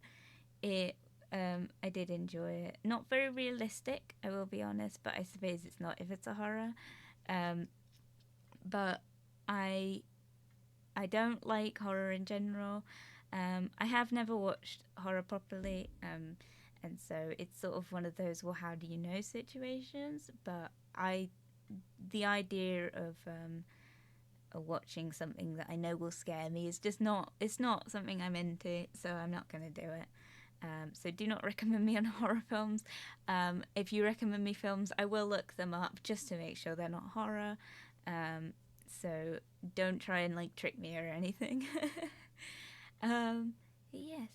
I did enjoy it. Not very realistic, I will be honest, but I suppose it's not if it's a horror. Um, but I I don't like horror in general. I have never watched horror properly, and so it's sort of one of those "well, how do you know" situations. But the idea of watching something that I know will scare me is just not. It's not something I'm into, so I'm not gonna do it. So do not recommend me on horror films. If you recommend me films, I will look them up just to make sure they're not horror. So don't try and like trick me or anything. Yes.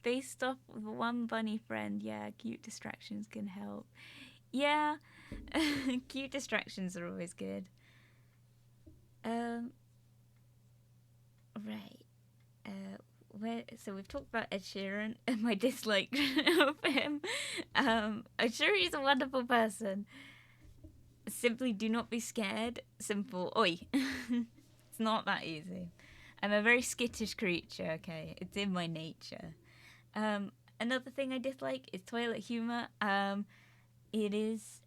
Based off of one bunny friend, yeah, cute distractions can help. Yeah, cute distractions are always good. Um, right. So we've talked about Ed Sheeran and my dislike of him. I'm sure he's a wonderful person. Simply do not be scared. Simple. Oi. It's not that easy. I'm a very skittish creature, okay? It's in my nature. Another thing I dislike is toilet humor. It is,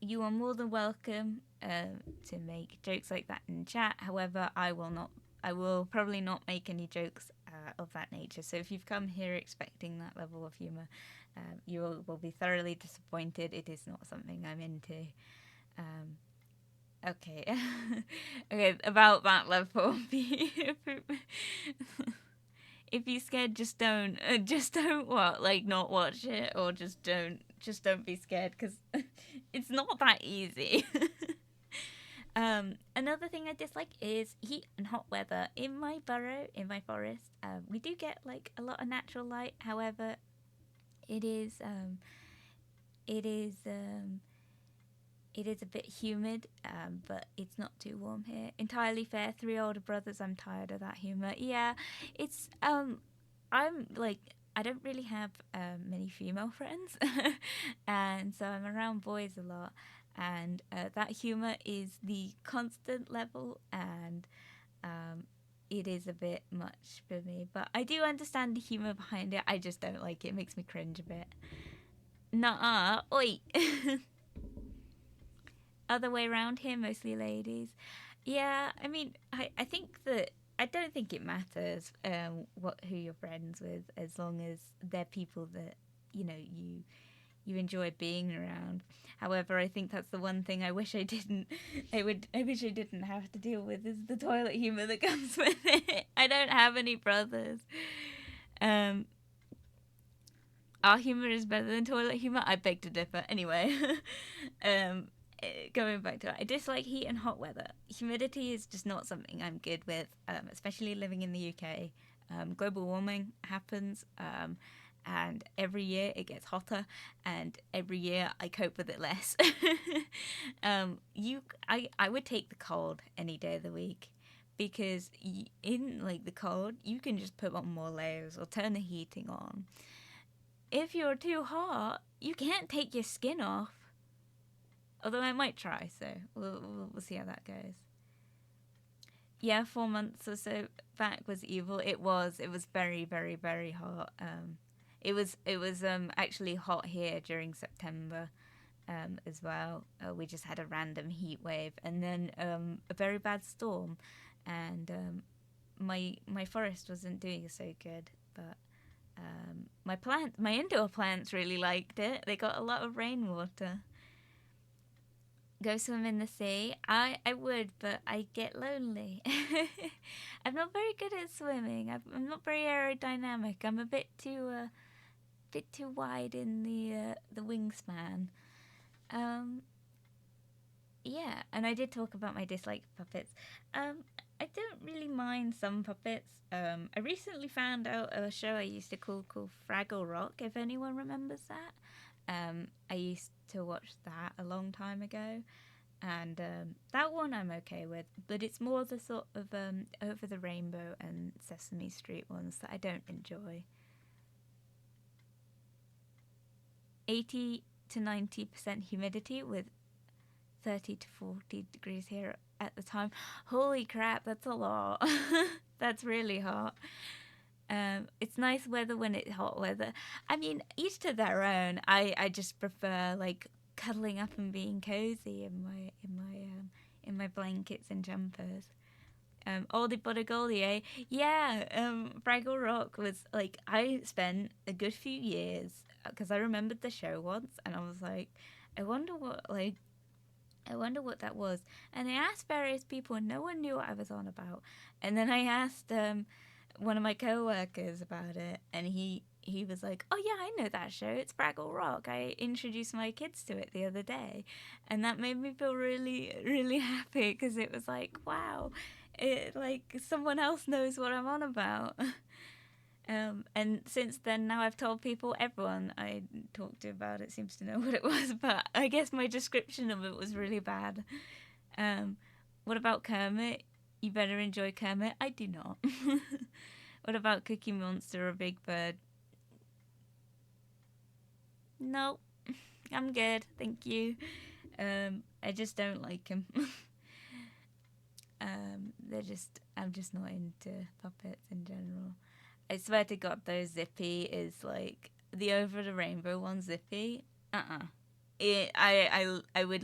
you are more than welcome to make jokes like that in chat. However, I will probably not make any jokes of that nature. So if you've come here expecting that level of humor, you will be thoroughly disappointed. It is not something I'm into. Okay. Okay, about that level. If you're scared, just don't. Just don't what? Like not watch it, or just don't. Just don't be scared because it's not that easy. Another thing I dislike is heat and hot weather. In my burrow, in my forest, we do get like a lot of natural light. However, it is it is it is a bit humid, but it's not too warm here. Entirely fair. 3 older brothers. I'm tired of that humor. Yeah, it's I'm like I don't really have many female friends, and so I'm around boys a lot, and that humor is the constant level, and it is a bit much for me. But I do understand the humor behind it. I just don't like it. It makes me cringe a bit. Nuh-uh. Oi. Other way around here, mostly ladies. Yeah, I mean, I think that I don't think it matters who you're friends with, as long as they're people that you enjoy being around. However, I think that's the one thing I wish I didn't. I wish I didn't have to deal with is the toilet humor that comes with it. I don't have any brothers. Our humor is better than toilet humor. I beg to differ. Anyway, going back to it, I dislike heat and hot weather. Humidity is just not something I'm good with, especially living in the UK. Global warming happens, and every year it gets hotter, and every year I cope with it less. I would take the cold any day of the week. Because in like the cold, you can just put on more layers or turn the heating on. If you're too hot, you can't take your skin off. Although I might try, so we'll see how that goes. Yeah, 4 months or so back was evil. It was very, very, very hot. It was actually hot here during September, as well. We just had a random heat wave, and then a very bad storm, and my forest wasn't doing so good, but. My indoor plants really liked it. They got a lot of rainwater. Go swim in the sea. I would, but I get lonely. I'm not very good at swimming. I'm not very aerodynamic. I'm a bit too wide in the wingspan. Yeah, and I did talk about my dislike for puppets. I don't really mind some puppets. I recently found out a show I used to called Fraggle Rock, if anyone remembers that. I used to watch that a long time ago. and that one I'm okay with, but it's more the sort of Over the Rainbow and Sesame Street ones that I don't enjoy. 80 to 90% humidity with 30 to 40 degrees here at the time. Holy crap, that's a lot. That's really hot. It's nice weather when it's hot weather. I mean, each to their own. I just prefer like cuddling up and being cozy in my blankets and jumpers. Oldie but a goldie, eh? Yeah. Fraggle Rock was like, I spent a good few years because I remembered the show once, and I was like, I wonder what that was. And I asked various people, and no one knew what I was on about. And then I asked one of my co-workers about it, and he was like, oh yeah, I know that show, it's Fraggle Rock, I introduced my kids to it the other day. And that made me feel really, really happy, because it was like, wow, it like someone else knows what I'm on about. And since then, now I've told people, everyone I talked to about it seems to know what it was, but I guess my description of it was really bad. What about Kermit? You better enjoy Kermit. I do not. What about Cookie Monster or Big Bird? No, I'm good, thank you. I just don't like him. I'm just not into puppets in general. I swear to God, though, Zippy is like the Over the Rainbow one. Zippy, I would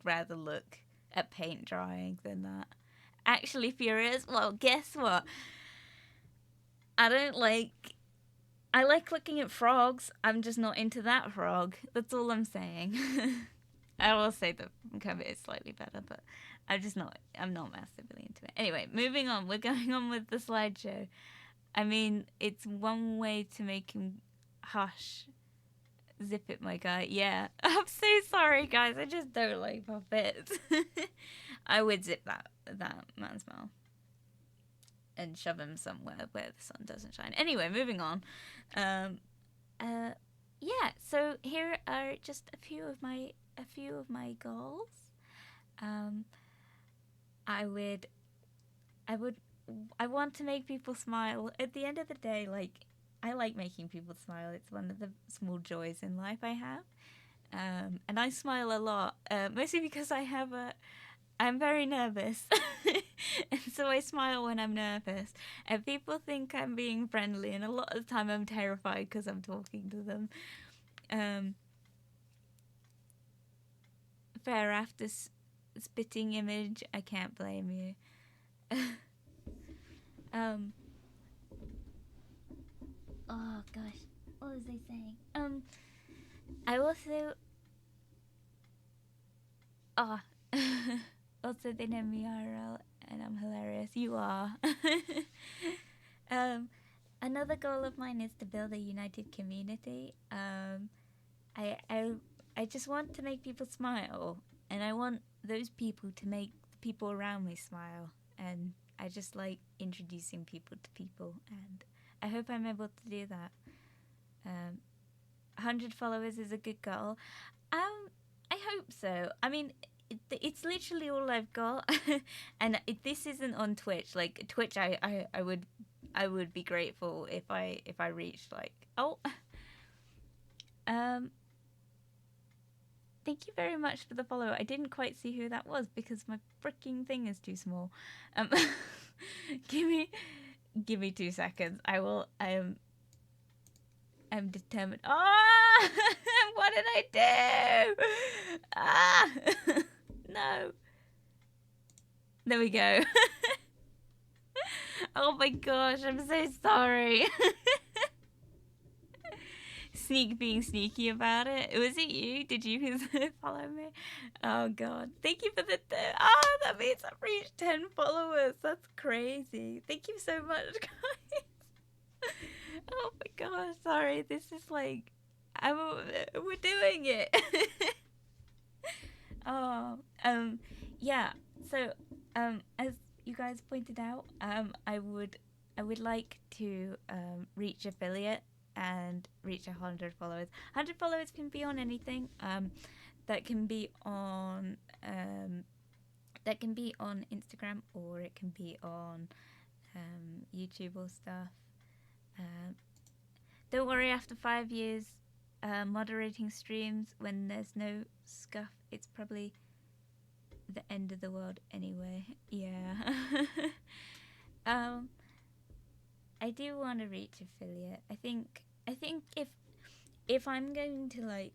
rather look at paint drying than that. Actually, Furious. Well, guess what? I like looking at frogs. I'm just not into that frog. That's all I'm saying. I will say the cover is slightly better, but I'm not massively into it. Anyway, moving on. We're going on with the slideshow. I mean, it's one way to make him hush. Zip it, my guy. Yeah. I'm so sorry, guys. I just don't like puppets. I would zip that man's mouth and shove him somewhere where the sun doesn't shine. Anyway, moving on. Yeah. So here are just a few of my goals. I want to make people smile. At the end of the day, like, I like making people smile. It's one of the small joys in life I have. And I smile a lot, mostly because I'm very nervous. And so I smile when I'm nervous. And people think I'm being friendly, and a lot of the time I'm terrified because I'm talking to them. Fair after spitting image, I can't blame you. Oh gosh, what was I saying? I also also they know me IRL, and I'm hilarious. You are. Another goal of mine is to build a united community. I just want to make people smile, and I want those people to make the people around me smile, and I just like introducing people to people, and I hope I'm able to do that. 100 followers is a good goal. I hope so. I mean, it's literally all I've got, and this isn't on Twitch. Like Twitch, I would be grateful if I reached like Thank you very much for the follow. I didn't quite see who that was because my freaking thing is too small. Give me 2 seconds. I'm determined. Oh, what did I do? Ah, no. There we go. Oh my gosh, I'm so sorry. Being sneaky about it. Was it you? Did you follow me? Oh god. Thank you for the that means I've reached 10 followers. That's crazy. Thank you so much, guys. Oh my gosh, sorry. This is like we're doing it. Yeah. So as you guys pointed out, I would like to reach affiliate and reach 100 followers. 100 followers can be on anything. that can be on Instagram, or it can be on YouTube or stuff. Don't worry, after 5 years moderating streams, when there's no scuff, it's probably the end of the world anyway. Yeah. I do want to reach affiliate. I think if I'm going to, like,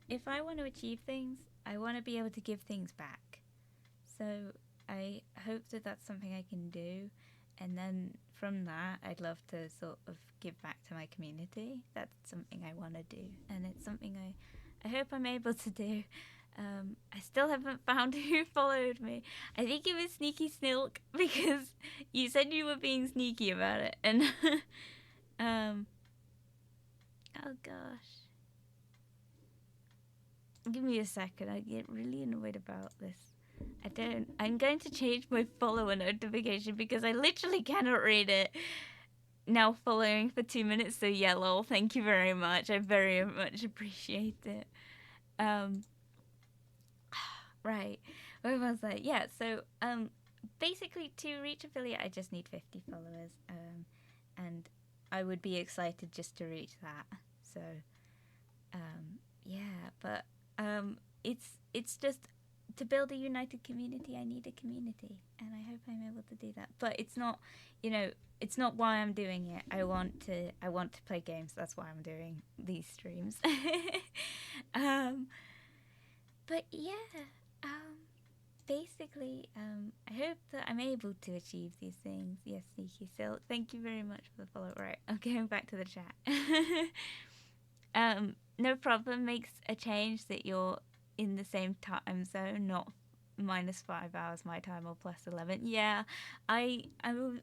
if I want to achieve things, I want to be able to give things back. So I hope that that's something I can do, and then from that I'd love to sort of give back to my community. That's something I want to do, and it's something I hope I'm able to do. I still haven't found who followed me. I think it was Sneaky Snilk, because you said you were being sneaky about it, and oh gosh. Give me a second, I get really annoyed about this. I'm going to change my follower notification because I literally cannot read it. Now following for 2 minutes, so yeah, lol, thank you very much. I very much appreciate it. Right, where was I? Yeah, so basically to reach affiliate, I just need 50 followers, and I would be excited just to reach that. So yeah, but it's just, to build a united community, I need a community, and I hope I'm able to do that. But it's not, it's not why I'm doing it. I want to play games. That's why I'm doing these streams. But yeah, basically, I hope that I'm able to achieve these things. Yes, Sneaky Silk, thank you very much for the follow. Right, I'm going back to the chat. No problem, makes a change that you're in the same time zone, not -5 hours my time or +11. Yeah, I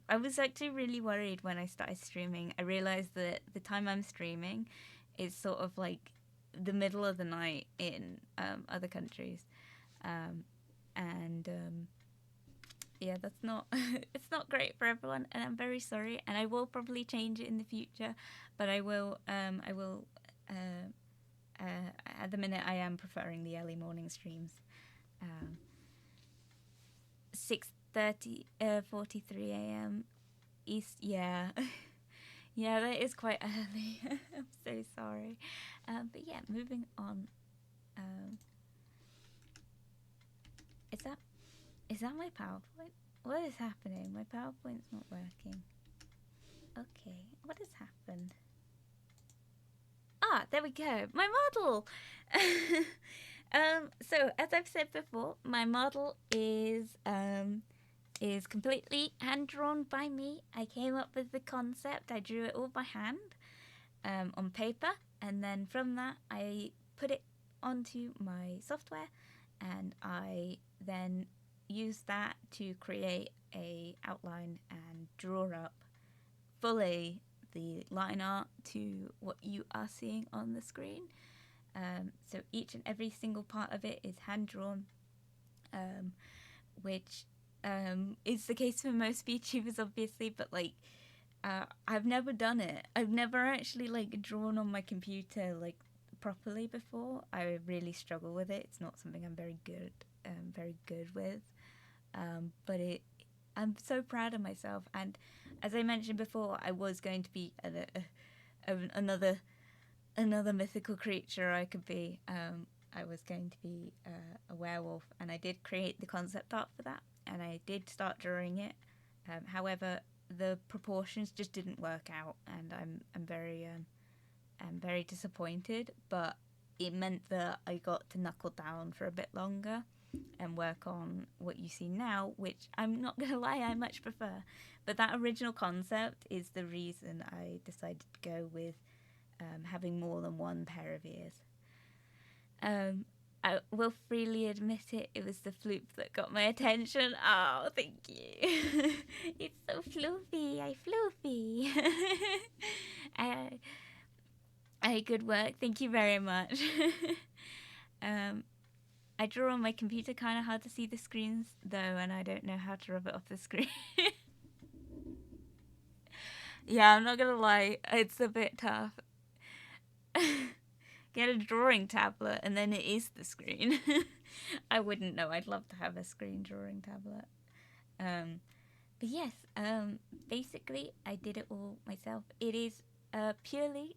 was actually really worried when I started streaming. I realized that the time I'm streaming is sort of like the middle of the night in other countries, and yeah, that's not it's not great for everyone, and I'm very sorry, and I will probably change it in the future, but I will at the minute I am preferring the early morning streams. 6:43 a.m. East. Yeah. Yeah, that is quite early. I'm so sorry. But yeah, moving on. Is that my PowerPoint? What is happening? My PowerPoint's not working. Okay, what has happened? Ah, there we go. My model. So as I've said before, my model is completely hand drawn by me. I came up with the concept. I drew it all by hand on paper, and then from that I put it onto my software, and I then used that to create a outline and draw up fully the line art to what you are seeing on the screen. So each and every single part of it is hand drawn, which is the case for most VTubers, obviously, but like I've never done it. I've never actually like drawn on my computer like properly before. I really struggle with it. It's not something I'm very good with. But I'm so proud of myself, and as I mentioned before, I was going to be another mythical creature I could be. I was going to be a werewolf, and I did create the concept art for that, and I did start drawing it. However, the proportions just didn't work out, and I'm very disappointed. But it meant that I got to knuckle down for a bit longer and work on what you see now, which I'm not gonna lie, I much prefer. But that original concept is the reason I decided to go with having more than one pair of ears. I will freely admit it, it was the floop that got my attention. Oh, thank you. It's so floofy, floofy. Good work, thank you very much. I draw on my computer, kind of hard to see the screens though, and I don't know how to rub it off the screen. Yeah, I'm not gonna lie, it's a bit tough. Get a drawing tablet, and then it is the screen. I wouldn't know. I'd love to have a screen drawing tablet. But yes, basically, I did it all myself. It is purely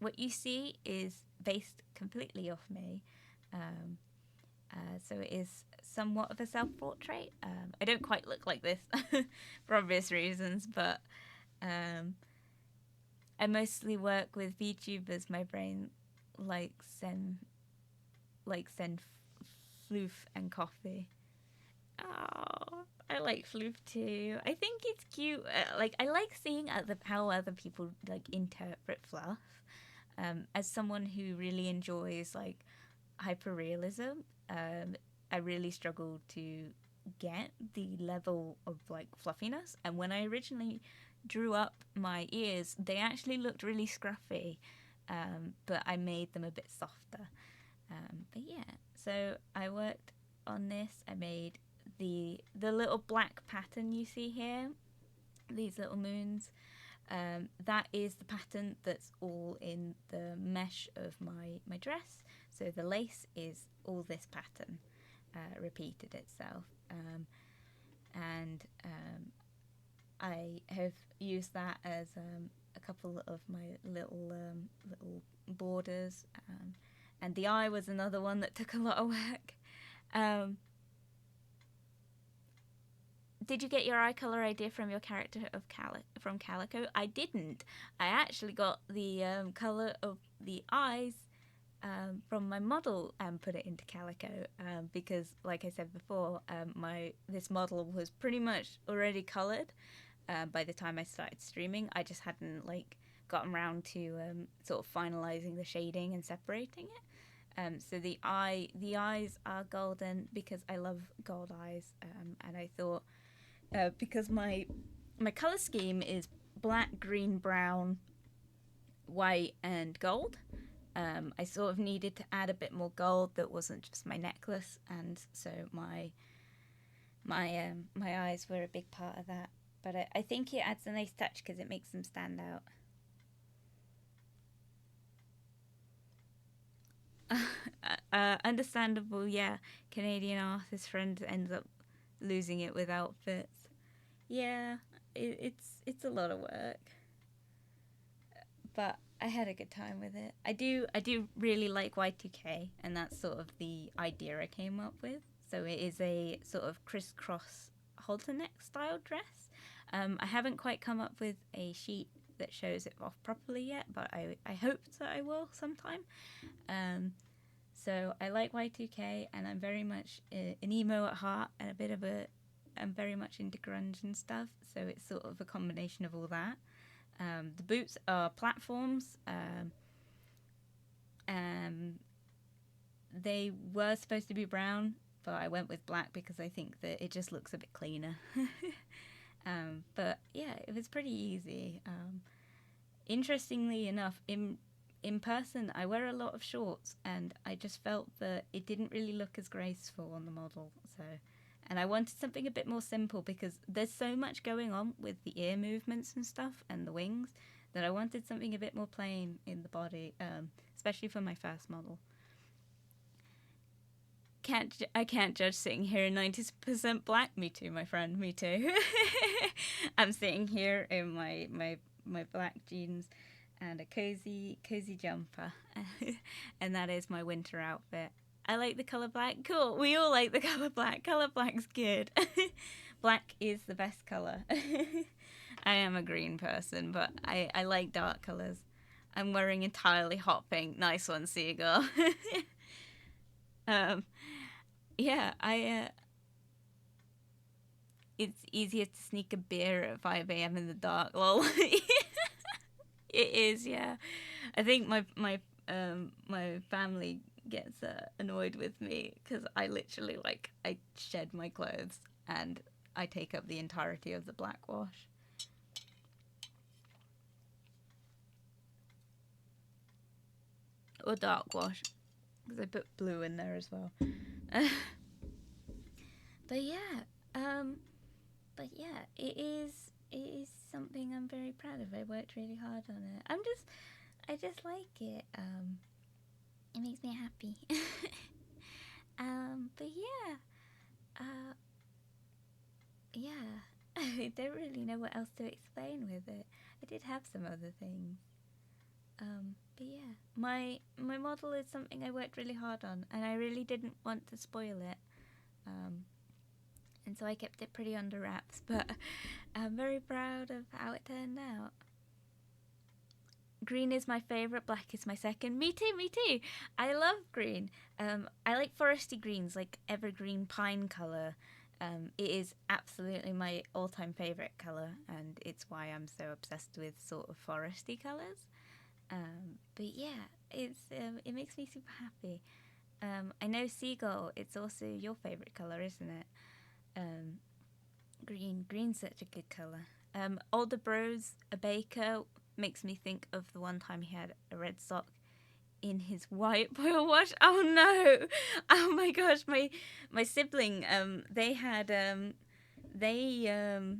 what you see is based completely off me. So it is somewhat of a self-portrait. I don't quite look like this for obvious reasons, but I mostly work with VTubers. My brain likes floof and coffee. Oh, I like floof too. I think it's cute. I like seeing how other people like interpret fluff. As someone who really enjoys like hyperrealism, I really struggled to get the level of like fluffiness. And when I originally drew up my ears, they actually looked really scruffy, but I made them a bit softer. But yeah, so I worked on this. I made the little black pattern you see here, these little moons. That is the pattern that's all in the mesh of my dress. So the lace is all this pattern repeated itself. And I have used that as a couple of my little borders. And the eye was another one that took a lot of work. Did you get your eye color idea from your character from Calico? I didn't. I actually got the color of the eyes from my model and put it into Calico because, like I said before, this model was pretty much already colored by the time I started streaming. I just hadn't gotten around to sort of finalizing the shading and separating it. So the eyes are golden because I love gold eyes, and I thought because my color scheme is black, green, brown, white, and gold. I sort of needed to add a bit more gold that wasn't just my necklace, and so my eyes were a big part of that. But I think it adds a nice touch because it makes them stand out. Understandable, yeah. Canadian artist friend ends up losing it with outfits. Yeah, it's a lot of work, but I had a good time with it. I do really like Y2K, and that's sort of the idea I came up with. So it is a sort of crisscross halter neck style dress. I haven't quite come up with a sheet that shows it off properly yet, but I hope that I will sometime. So I like Y2K, and I'm very much an emo at heart, and I'm very much into grunge and stuff. So it's sort of a combination of all that. The boots are platforms. They were supposed to be brown, but I went with black because I think that it just looks a bit cleaner. But yeah, it was pretty easy. Interestingly enough, in person, I wear a lot of shorts, and I just felt that it didn't really look as graceful on the model. And I wanted something a bit more simple because there's so much going on with the ear movements and stuff and the wings that I wanted something a bit more plain in the body, especially for my first model. I can't judge sitting here in 90% black. Me too, my friend. Me too. I'm sitting here in my black jeans and a cozy jumper, and that is my winter outfit. I like the color black. Cool. We all like the color black. Color black's good. Black is the best color. I am a green person, but I like dark colors. I'm wearing entirely hot pink. Nice one, Seagull. Yeah, it's easier to sneak a beer at 5 a.m. in the dark. Lol. It is, yeah. I think my family gets annoyed with me because I literally I shed my clothes and I take up the entirety of the black wash. Or dark wash, because I put blue in there as well. But yeah, it is something I'm very proud of. I worked really hard on it. I just like it. It makes me happy. But yeah, yeah. I don't really know what else to explain with it. I did have some other things. But yeah, my model is something I worked really hard on, and I really didn't want to spoil it. And so I kept it pretty under wraps, but I'm very proud of how it turned out. Green is my favourite, black is my second. Me too, me too. I love green. I like foresty greens, like evergreen pine colour. It is absolutely my all-time favourite colour, and it's why I'm so obsessed with sort of foresty colours. But yeah, it makes me super happy. I know seagull, it's also your favourite colour, isn't it? Green's such a good colour. Older Bros, a baker, makes me think of the one time he had a red sock in his white boil wash. Oh no! Oh my gosh, my sibling, they had they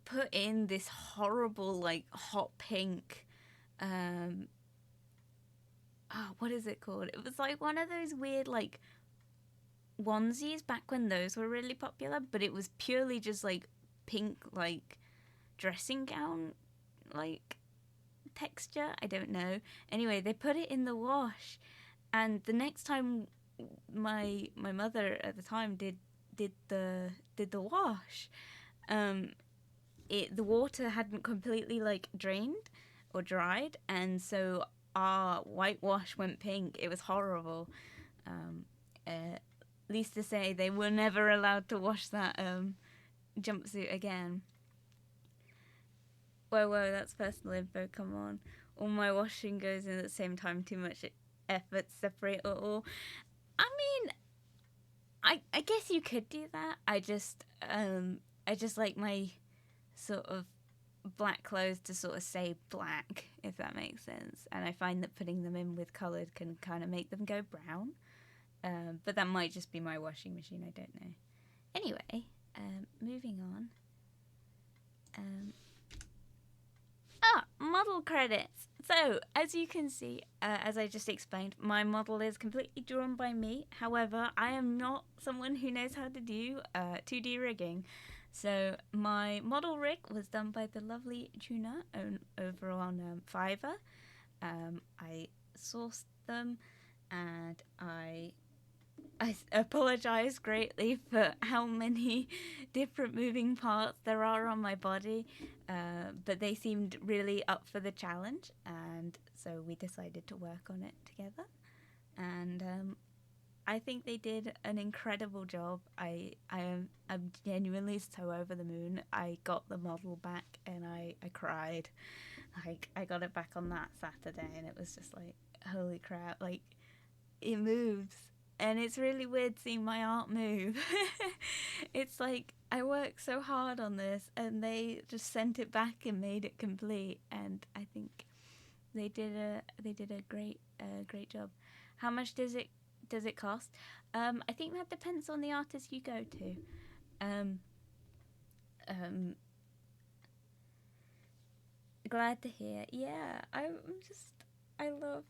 put in this horrible like hot pink what is it called? It was like one of those weird like onesies back when those were really popular, but it was purely just like pink like dressing gown like texture. I don't know. Anyway, they put it in the wash, and the next time my mother at the time did the wash, the water hadn't completely like drained or dried, and so our white wash went pink. It was horrible. Least to say, they were never allowed to wash that jumpsuit again. Whoa, that's personal info, come on. All my washing goes in at the same time, too much effort to separate it all. I mean, I guess you could do that. I just like my sort of black clothes to sort of say black, if that makes sense. And I find that putting them in with coloured can kind of make them go brown. But that might just be my washing machine, I don't know. Anyway, moving on. Model credits. So, as you can see, as I just explained, my model is completely drawn by me. However, I am not someone who knows how to do 2D rigging. So, my model rig was done by the lovely Tuna over on Fiverr. I sourced them, and I apologise greatly for how many different moving parts there are on my body, but they seemed really up for the challenge, and so we decided to work on it together. And I think they did an incredible job. I'm genuinely so over the moon. I got the model back and I cried. Like, I got it back on that Saturday, and it was just like, holy crap, like, it moves. And it's really weird seeing my art move. It's like I worked so hard on this, and they just sent it back and made it complete. And I think they did a great job. How much does it cost? I think that depends on the artist you go to. Glad to hear. Yeah, I love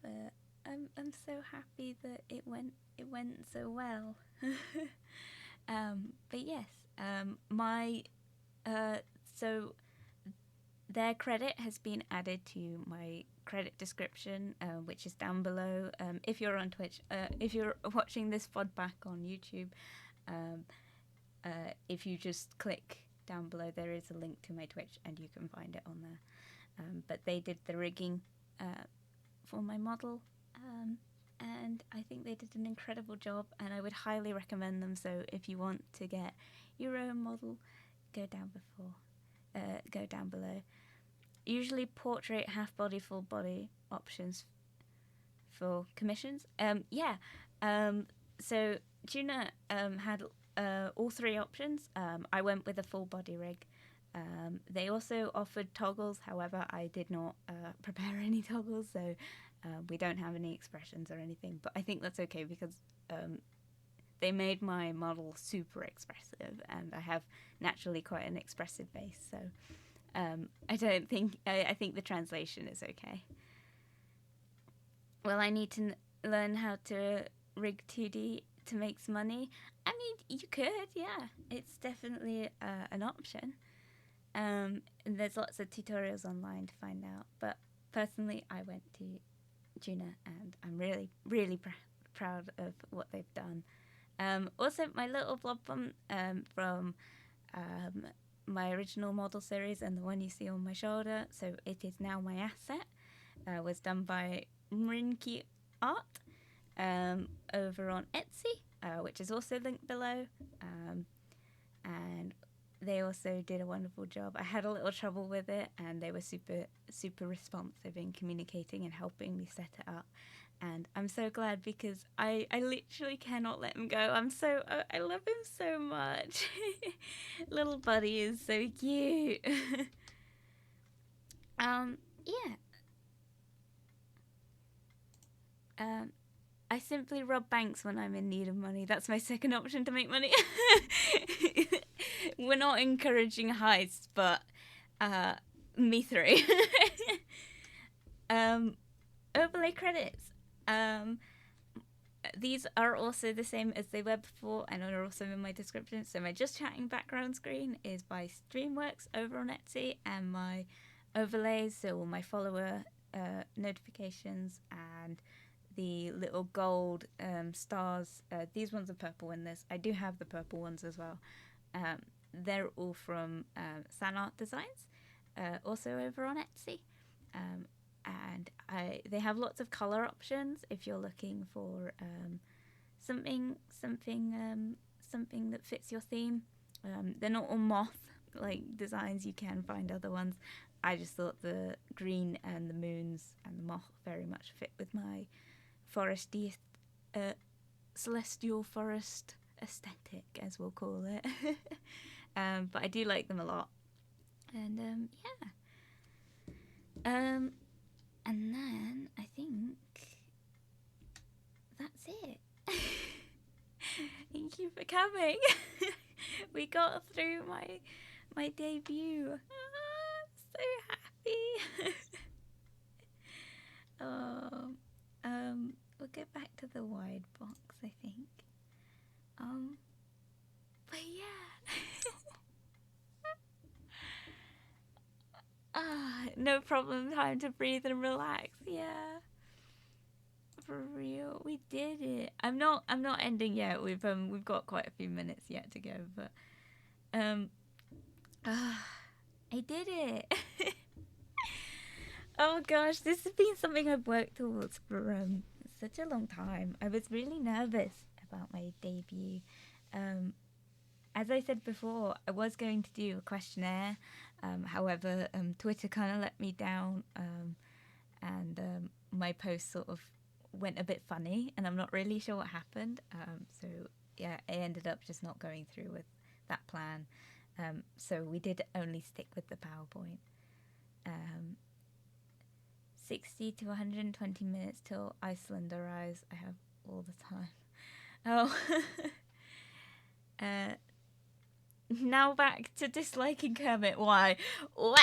it. I'm so happy that it went so well. But yes, so their credit has been added to my credit description, which is down below. If you're on Twitch, if you're watching this VOD back on YouTube, if you just click down below, there is a link to my Twitch, and you can find it on there. But they did the rigging for my model. And I think they did an incredible job, and I would highly recommend them. So if you want to get your own model, go down below. Usually portrait, half body, full body options for commissions. So Tuna had all three options. I went with a full body rig. They also offered toggles, however I did not prepare any toggles, so we don't have any expressions or anything, but I think that's okay because they made my model super expressive, and I have naturally quite an expressive face, so I think the translation is okay. Will I need to learn how to rig 2D to make some money? I mean, you could, yeah. It's definitely an option. And there's lots of tutorials online to find out. But personally, I went to Tuna, and I'm really, really proud of what they've done. Also, my little blob from my original model series and the one you see on my shoulder, so it is now my asset, was done by Rinky Art over on Etsy, which is also linked below. And they also did a wonderful job. I had a little trouble with it, and they were super, super responsive in communicating and helping me set it up. And I'm so glad, because I literally cannot let him go. I love him so much. Little buddy is so cute. Yeah. I simply rob banks when I'm in need of money. That's my second option to make money. We're not encouraging heists, but me three. Overlay credits. These are also the same as they were before, and are also in my description. So my just chatting background screen is by Streamworks over on Etsy, and my overlays, so all my follower notifications and the little gold stars. These ones are purple in this. I do have the purple ones as well. They're all from Sanart Designs, also over on Etsy. And they have lots of color options if you're looking for something that fits your theme. They're not all moth like designs. You can find other ones. I just thought the green and the moons and the moth very much fit with my foresty, celestial forest aesthetic, as we'll call it. But I do like them a lot. And yeah. And then I think that's it. Thank you for coming. We got through my debut. I'm so happy. We'll get back to the wide box, I think. But yeah. No problem. Time to breathe and relax. Yeah, for real, we did it. I'm not ending yet. We've got quite a few minutes yet to go, but I did it. Oh gosh, this has been something I've worked towards for such a long time. I was really nervous about my debut. As I said before, I was going to do a questionnaire. However, Twitter kind of let me down, and my post sort of went a bit funny, and I'm not really sure what happened. So yeah, I ended up just not going through with that plan. So we did only stick with the PowerPoint. 60 to 120 minutes till Iceland arrives. I have all the time. Oh. Now back to disliking Kermit. Why? Well,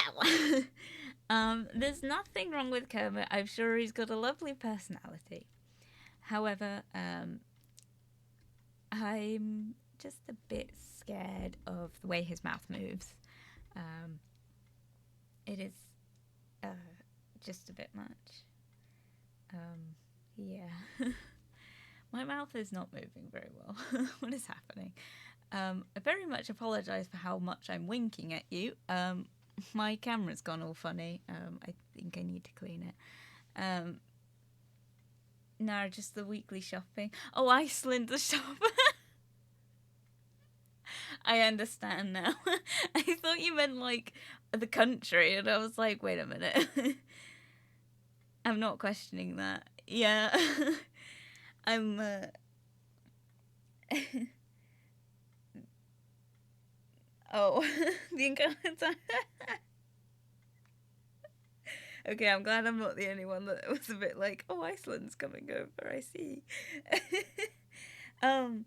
there's nothing wrong with Kermit. I'm sure he's got a lovely personality. However, I'm just a bit scared of the way his mouth moves. It is just a bit much. Yeah. My mouth is not moving very well. What is happening? I very much apologise for how much I'm winking at you. My camera's gone all funny. I think I need to clean it. No, just the weekly shopping. Oh, Iceland, the shop. I understand now. I thought you meant like the country, and I was like, wait a minute. I'm not questioning that. Yeah. I'm oh, the encounter. Okay, I'm glad I'm not the only one that was a bit like, oh, Iceland's coming over, I see. But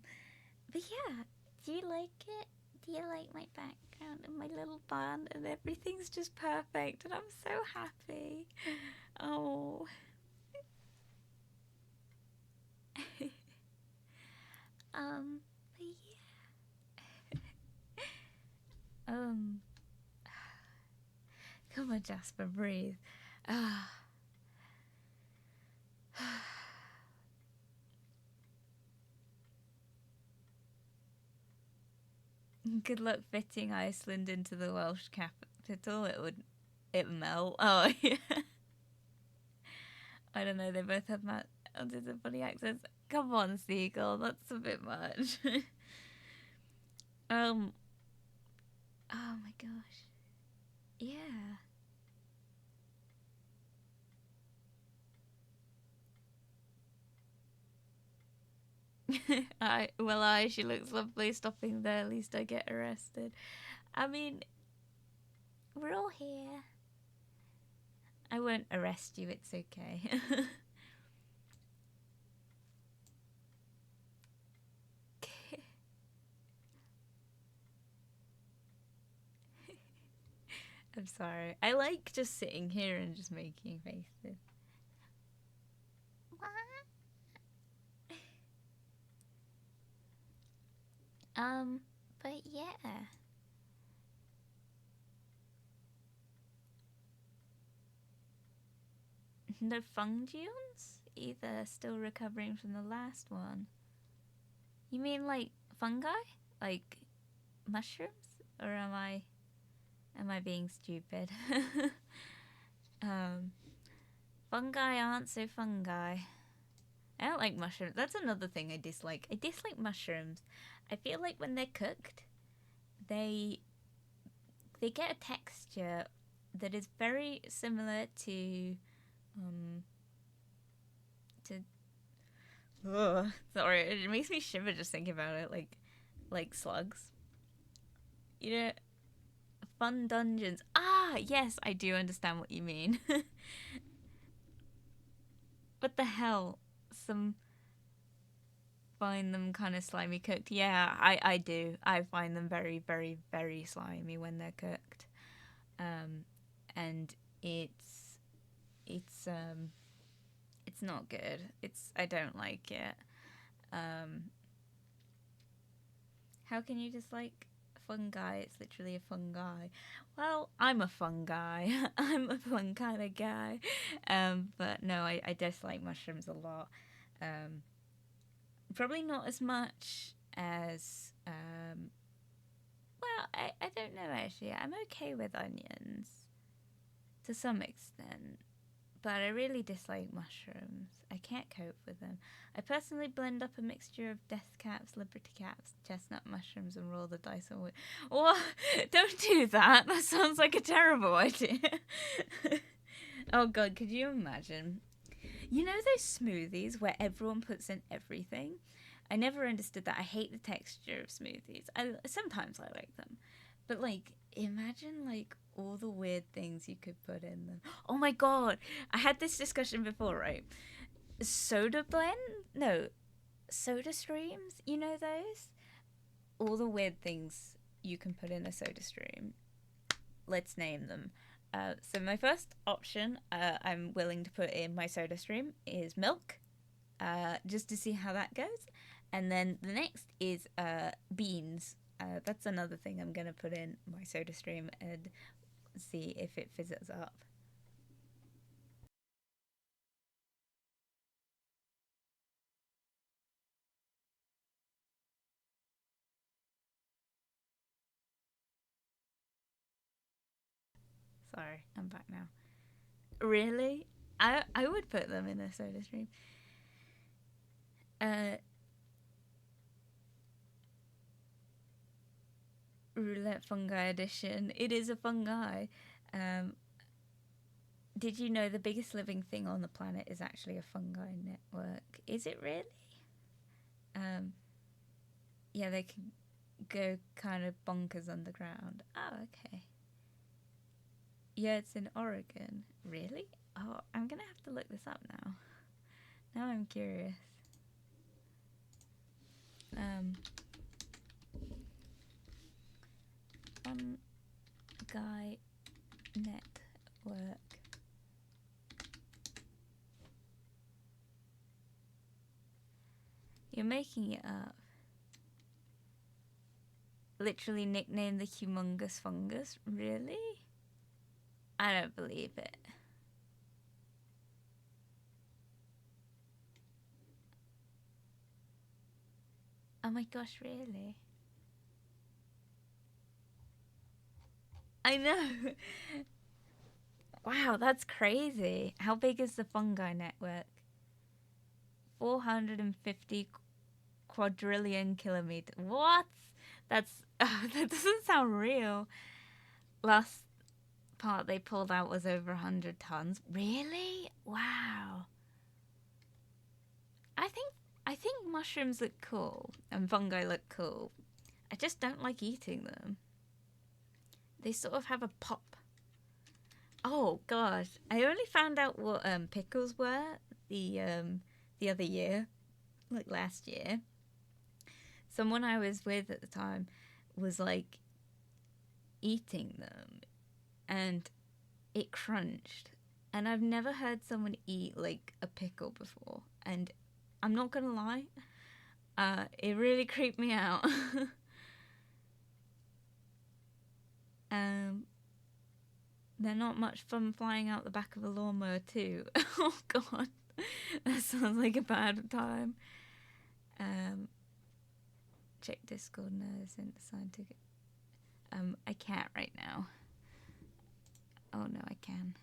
yeah, do you like it? Do you like my background and my little band, and everything's just perfect, and I'm so happy. Oh. But yeah. Come on, Jasper, breathe. Ah. Good luck fitting Iceland into the Welsh capital. It melt. Oh yeah. I don't know. They both have funny accents. Come on, Seagull. That's a bit much. Oh my gosh. Yeah. She looks lovely. Stopping there, at least I get arrested. I mean, we're all here. I won't arrest you. It's okay. I'm sorry. I like just sitting here and just making faces. But yeah. No fungunes? Either still recovering from the last one. You mean like fungi? Like mushrooms? Or am I being stupid? Fungi aren't so fungi. I don't like mushrooms. That's another thing I dislike. I dislike mushrooms. I feel like when they're cooked, they get a texture that is very similar to sorry, it makes me shiver just thinking about it. Like slugs. You know, fun dungeons. Ah, yes, I do understand what you mean. What the hell? Find them kind of slimy cooked. Yeah, I do. I find them very, very, very slimy when they're cooked. And it's not good. I don't like it. How can you dislike fungi? It's literally a fungi. Well, I'm a fungi. I'm a fun kind of guy. But no, I dislike mushrooms a lot. Probably not as much as well, I don't know actually. I'm okay with onions to some extent, but I really dislike mushrooms. I can't cope with them. I personally blend up a mixture of death caps, liberty caps, chestnut mushrooms, and roll the dice on wood. What? Don't do that. That sounds like a terrible idea. Oh god, could you imagine? You know those smoothies where everyone puts in everything? I never understood that. I hate the texture of smoothies. Sometimes I like them. But like, imagine like all the weird things you could put in them. Oh my god. I had this discussion before, right? Soda blend? No. Soda streams? You know those? All the weird things you can put in a soda stream. Let's name them. So my first option I'm willing to put in my soda stream is milk, just to see how that goes. And then the next is beans. That's another thing I'm going to put in my soda stream and see if it fizzes up. Sorry, I'm back now. Really? I would put them in a soda stream. Roulette fungi edition. It is a fungi. Did you know the biggest living thing on the planet is actually a fungi network? Is it really? Yeah, they can go kind of bonkers underground. Oh, okay. Yeah, it's in Oregon. Really? Oh, I'm gonna have to look this up now. Now I'm curious. Fungi network. making it up. Literally nicknamed the humongous fungus. Really? I don't believe it. Oh my gosh, really? I know. Wow, that's crazy. How big is the fungi network? 450 quadrillion kilometers. What? That doesn't sound real. Last part they pulled out was over 100 tons. Really? Wow. I think mushrooms look cool and fungi look cool. I just don't like eating them. They sort of have a pop. Oh gosh, I only found out what pickles were the other year, like last year. Someone I was with at the time was like eating them and it crunched. And I've never heard someone eat like a pickle before. And I'm not gonna lie, it really creeped me out. They're not much fun flying out the back of a lawnmower too. Oh god, that sounds like a bad time. Check Discord now, sent the scientific. I can't right now. Oh no, I can.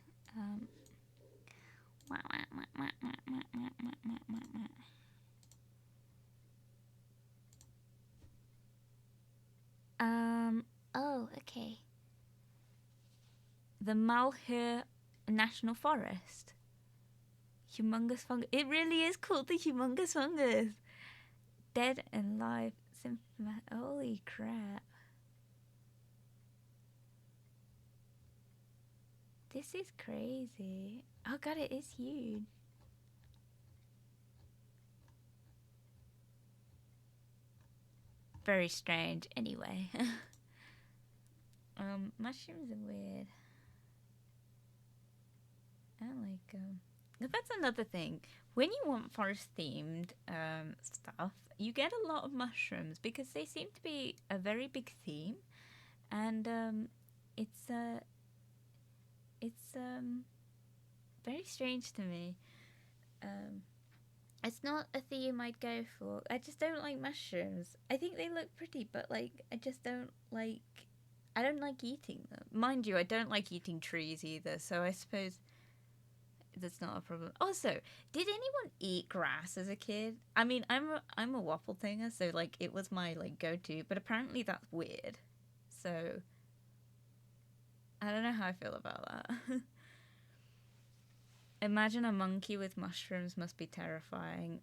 Oh, okay. The Malheur National Forest. Humongous fungus. It really is called the humongous fungus. Dead and live. Holy crap. This is crazy. Oh god, it is huge. Very strange. Anyway. Mushrooms are weird. I don't like that's another thing. When you want forest themed stuff, you get a lot of mushrooms because they seem to be a very big theme, and it's very strange to me. It's not a theme I'd go for. I just don't like mushrooms. I think they look pretty, but like I don't like eating them. Mind you, I don't like eating trees either, so I suppose that's not a problem. Also, did anyone eat grass as a kid? I mean, I'm a waffle thinger, so like it was my like go-to, but apparently that's weird. So I don't know how I feel about that. Imagine a monkey with mushrooms must be terrifying.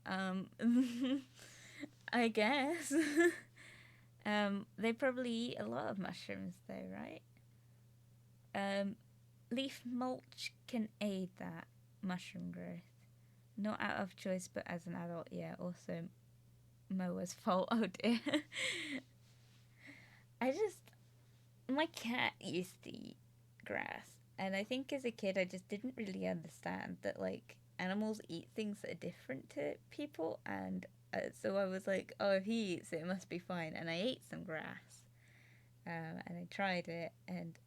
I guess. They probably eat a lot of mushrooms though, right? Leaf mulch can aid that mushroom growth. Not out of choice, but as an adult, yeah. Also, mower's fault. Oh dear. My cat used to eat grass. And I think as a kid, I just didn't really understand that, like, animals eat things that are different to people. And so I was like, oh, if he eats it, it must be fine. And I ate some grass. And I tried it. And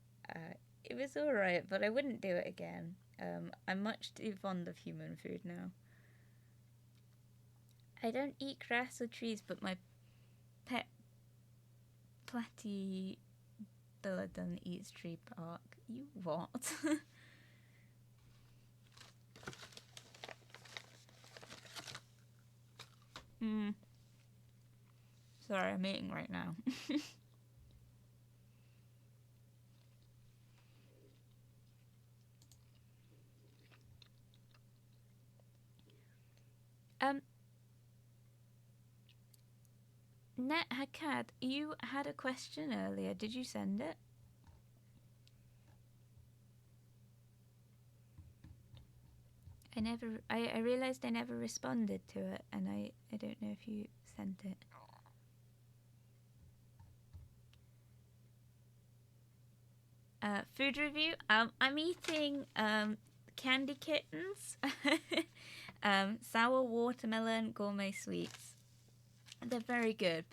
it was alright, but I wouldn't do it again. I'm much too fond of human food now. I don't eat grass or trees, but my pet Platybilodon eats tree bark. You what? Sorry, I'm eating right now. Net Hakad, you had a question earlier. Did you send it? I realized I never responded to it, and I don't know if you sent it. Food review. I'm eating candy kittens, sour watermelon gourmet sweets. They're very good,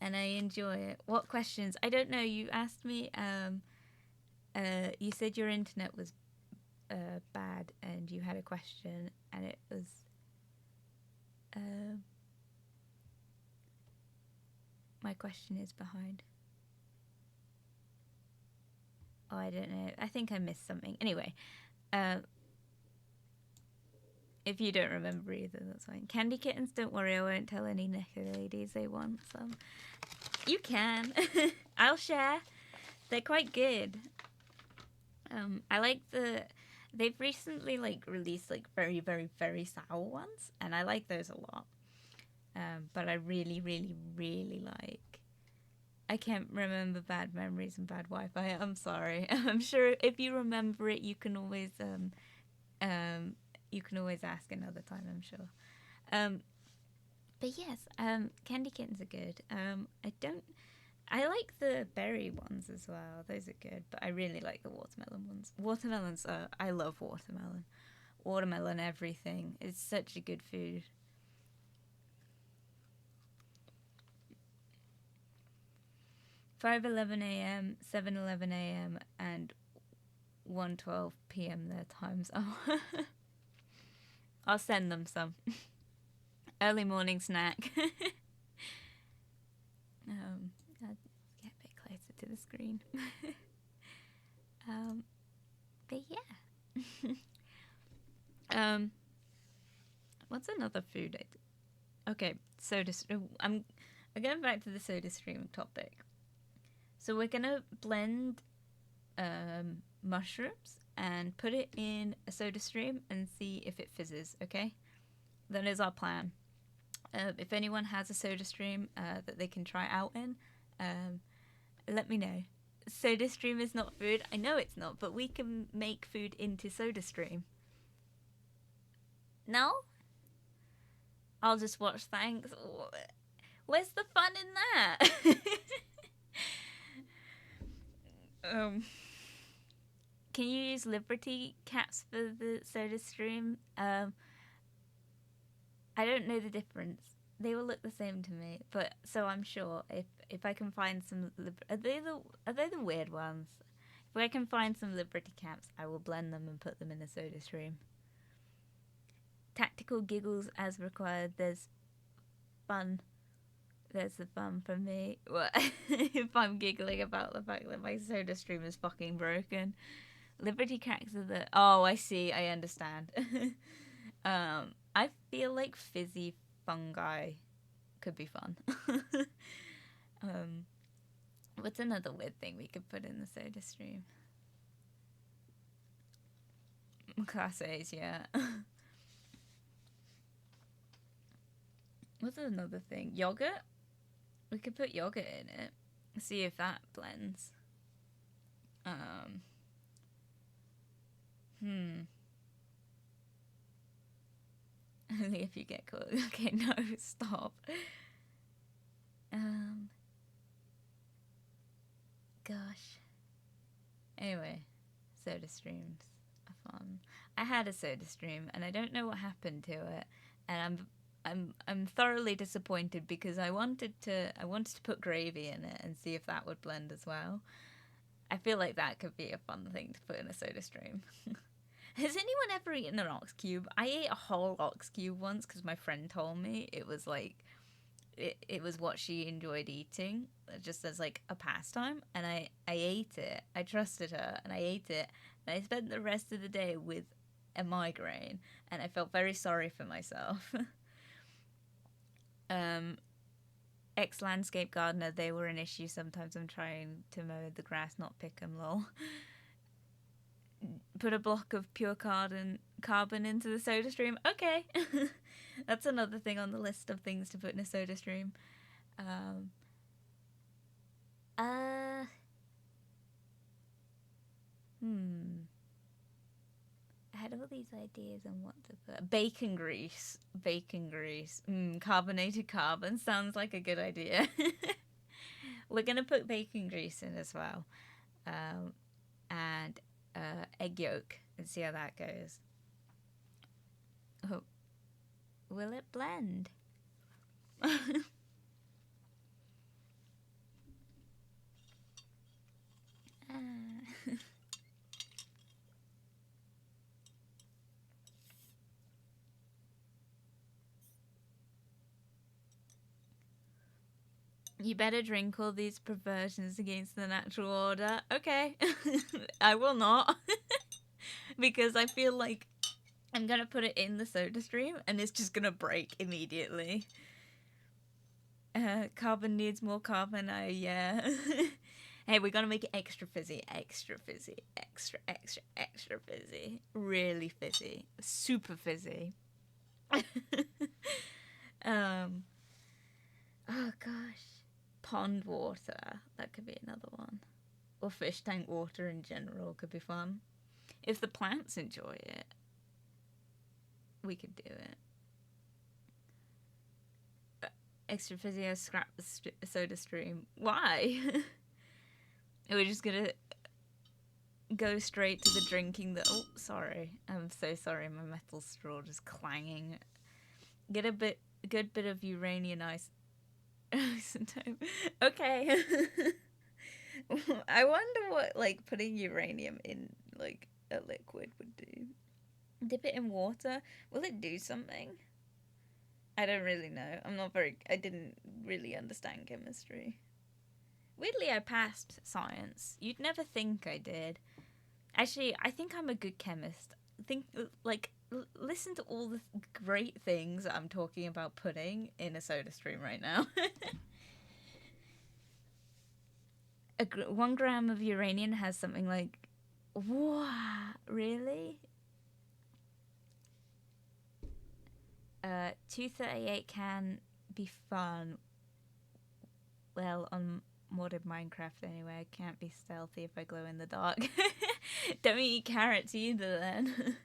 and I enjoy it. What questions? I don't know. You asked me. You said your internet was bad, and you had a question, and it was. My question is behind. Oh, I don't know. I think I missed something. Anyway, if you don't remember either, that's fine. Candy kittens, don't worry. I won't tell any Necker ladies they want some. You can. I'll share. They're quite good. I like the... They've recently, like, released, like, very, very, very sour ones, and I like those a lot. But I really, really, really like... I can't remember Bad Memories and Bad Wi-Fi. I'm sorry. I'm sure if you remember it, you can always ask another time, I'm sure. But yes, candy kittens are good. I like the berry ones as well. Those are good, but I really like the watermelon ones. Watermelons I love watermelon. Watermelon everything. It's such a good food. 5:11 a.m., 7:11 a.m., and 1:12 p.m. their times. Oh, I'll send them some. Early morning snack. I'll get a bit closer to the screen. But yeah. What's another food I do? Okay, soda. I'm going back to the soda stream topic. So we're gonna blend mushrooms and put it in a soda stream and see if it fizzes, okay? That is our plan. If anyone has a soda stream that they can try out in, let me know. Soda stream is not food. I know it's not, but we can make food into soda stream. No? I'll just watch, thanks. Where's the fun in that? Can you use Liberty caps for the soda stream? I don't know the difference. They will look the same to me, but so I'm sure if I can find some, are they the weird ones? If I can find some Liberty caps, I will blend them and put them in a soda stream. Tactical giggles as required. There's fun. There's the fun for me. What if I'm giggling about the fact that my soda stream is fucking broken? Liberty cracks are the... Oh, I see. I understand. I feel like fizzy fungi could be fun. What's another weird thing we could put in the soda stream? Class A's, yeah. What's another thing? Yogurt? We could put yogurt in it. See if that blends. Only if you get caught. Okay, no, stop. Gosh. Anyway, soda streams are fun. I had a soda stream and I don't know what happened to it, and I'm thoroughly disappointed because I wanted to put gravy in it and see if that would blend as well. I feel like that could be a fun thing to put in a soda stream. Has anyone ever eaten an ox cube? I ate a whole ox cube once because my friend told me it was like it was what she enjoyed eating, just as like a pastime, and I ate it. I trusted her and I ate it, and I spent the rest of the day with a migraine, and I felt very sorry for myself. Ex-landscape gardener, they were an issue. Sometimes I'm trying to mow the grass, not pick 'em, lol. Put a block of pure carbon into the soda stream. Okay. That's another thing on the list of things to put in a soda stream. I had all these ideas on what to put. Bacon grease. Carbonated carbon sounds like a good idea. We're going to put bacon grease in as well. And egg yolk and see how that goes. Oh. Will it blend? You better drink all these perversions against the natural order. Okay. I will not. Because I feel like I'm gonna put it in the soda stream and it's just gonna break immediately. Carbon needs more carbon. Yeah. Hey, we're gonna make it extra fizzy, extra fizzy, extra fizzy, really fizzy, super fizzy. Oh gosh, pond water. That could be another one, or fish tank water in general could be fun. If the plants enjoy it, we could do it. Extra fizzy, scrap the soda stream. Why? We're just gonna go straight to the drinking. Oh, sorry. I'm so sorry. My metal straw just clanging. Get a good bit of uranium isotope. Okay. I wonder what like putting uranium in like a liquid would do. Dip it in water. Will it do something? I don't really know. I didn't really understand chemistry. Weirdly, I passed science. You'd never think I did. Actually, I think I'm a good chemist. Listen to all the great things I'm talking about putting in a soda stream right now. 1 gram of uranium has something like... Wow, really? 238 can be fun. Well, on modded Minecraft anyway. I can't be stealthy if I glow in the dark. Don't eat carrots either then.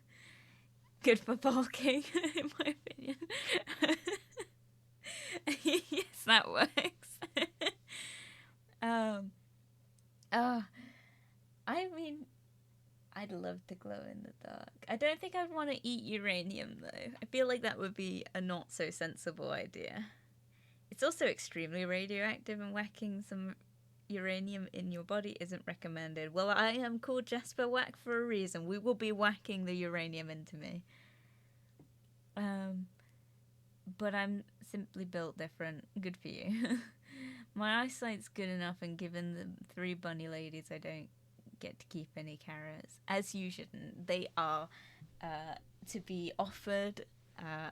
Good for bulking, in my opinion. Yes, that works. I mean, I'd love to glow in the dark. I don't think I'd want to eat uranium though. I feel like that would be a not so sensible idea. It's also extremely radioactive, and whacking some uranium in your body isn't recommended. Well, I am called JasperWackx for a reason. We will be whacking the uranium into me. But I'm simply built different. Good for you. My eyesight's good enough, and given the 3 bunny ladies, I don't get to keep any carrots. As you shouldn't. They are to be offered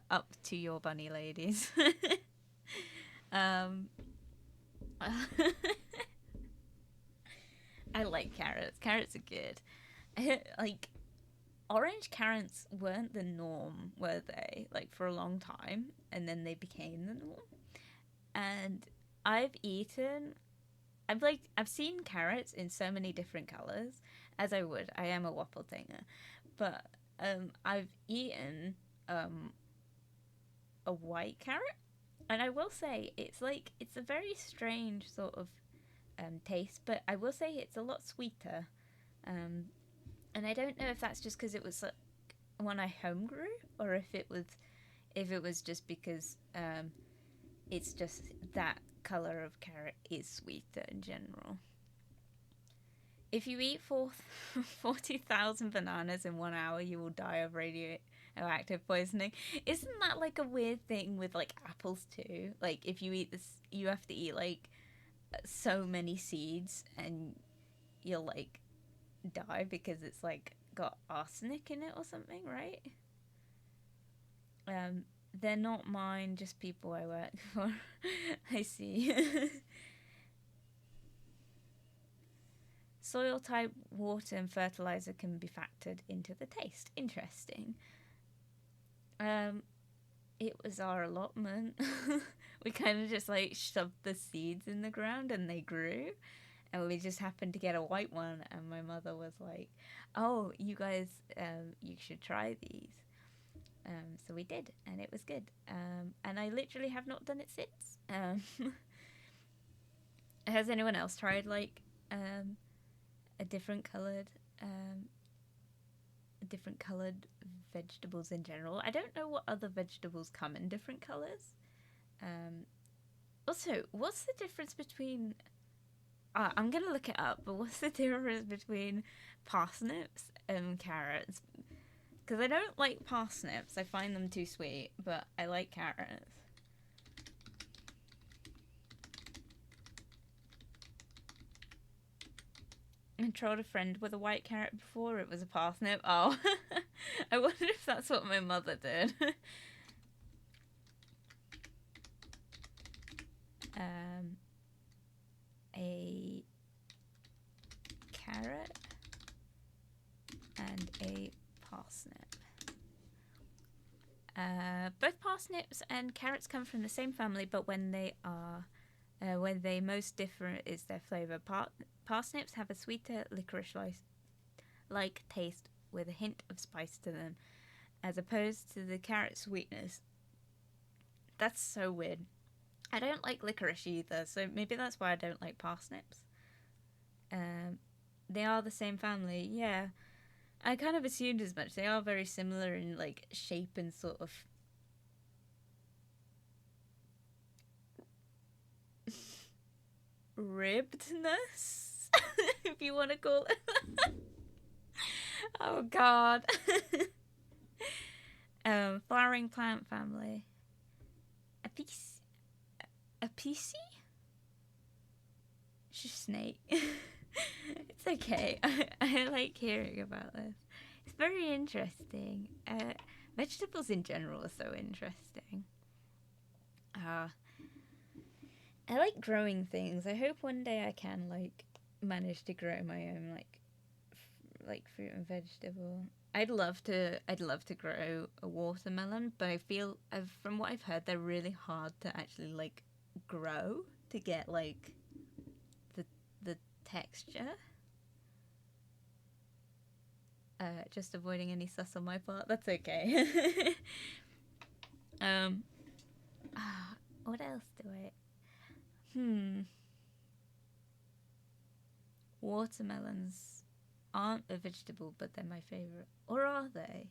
up to your bunny ladies. I like carrots. Carrots are good. Like, orange carrots weren't the norm, were they? Like, for a long time, and then they became the norm. And I've seen carrots in so many different colors, as I would. I am a waffle tanger, but I've eaten a white carrot, and I will say it's a very strange sort of taste, but I will say it's a lot sweeter. And I don't know if that's just because it was one I home grew, or if it was just because it's just that color of carrot is sweeter in general. If you eat 40,000 bananas in 1 hour, you will die of radioactive poisoning. Isn't that like a weird thing with like apples too? Like if you eat this, you have to eat like so many seeds, and you'll like die because it's like got arsenic in it or something, right? They're not mine, just people I work for. I see. Soil type, water, and fertilizer can be factored into the taste. Interesting. It was our allotment. We kind of just like shoved the seeds in the ground and they grew. And we just happened to get a white one, and my mother was like, "Oh, you guys, you should try these." So we did, and it was good. And I literally have not done it since. Has anyone else tried like a different colored vegetables in general? I don't know what other vegetables come in different colors. Also, what's the difference between... I'm going to look it up, but what's the difference between parsnips and carrots? Because I don't like parsnips. I find them too sweet, but I like carrots. I trolled a friend with a white carrot before. It was a parsnip. Oh, I wonder if that's what my mother did. A carrot and a parsnip. Both parsnips and carrots come from the same family, but when they most differ is their flavour. Parsnips have a sweeter licorice-like taste with a hint of spice to them, as opposed to the carrot sweetness. That's so weird. I don't like licorice either, so maybe that's why I don't like parsnips. They are the same family, yeah. I kind of assumed as much. They are very similar in like shape and sort of ribbedness, if you want to call it. Oh god. Flowering plant family. Apiaceae? Just snake. It's okay. I like hearing about this. It's very interesting. Vegetables in general are so interesting. I like growing things. I hope one day I can like manage to grow my own like fruit and vegetable. I'd love to grow a watermelon, but I feel from what I've heard they're really hard to actually like grow to get like the texture. Just avoiding any sus on my part. That's okay. What else do I? Watermelons aren't a vegetable, but they're my favorite. Or are they?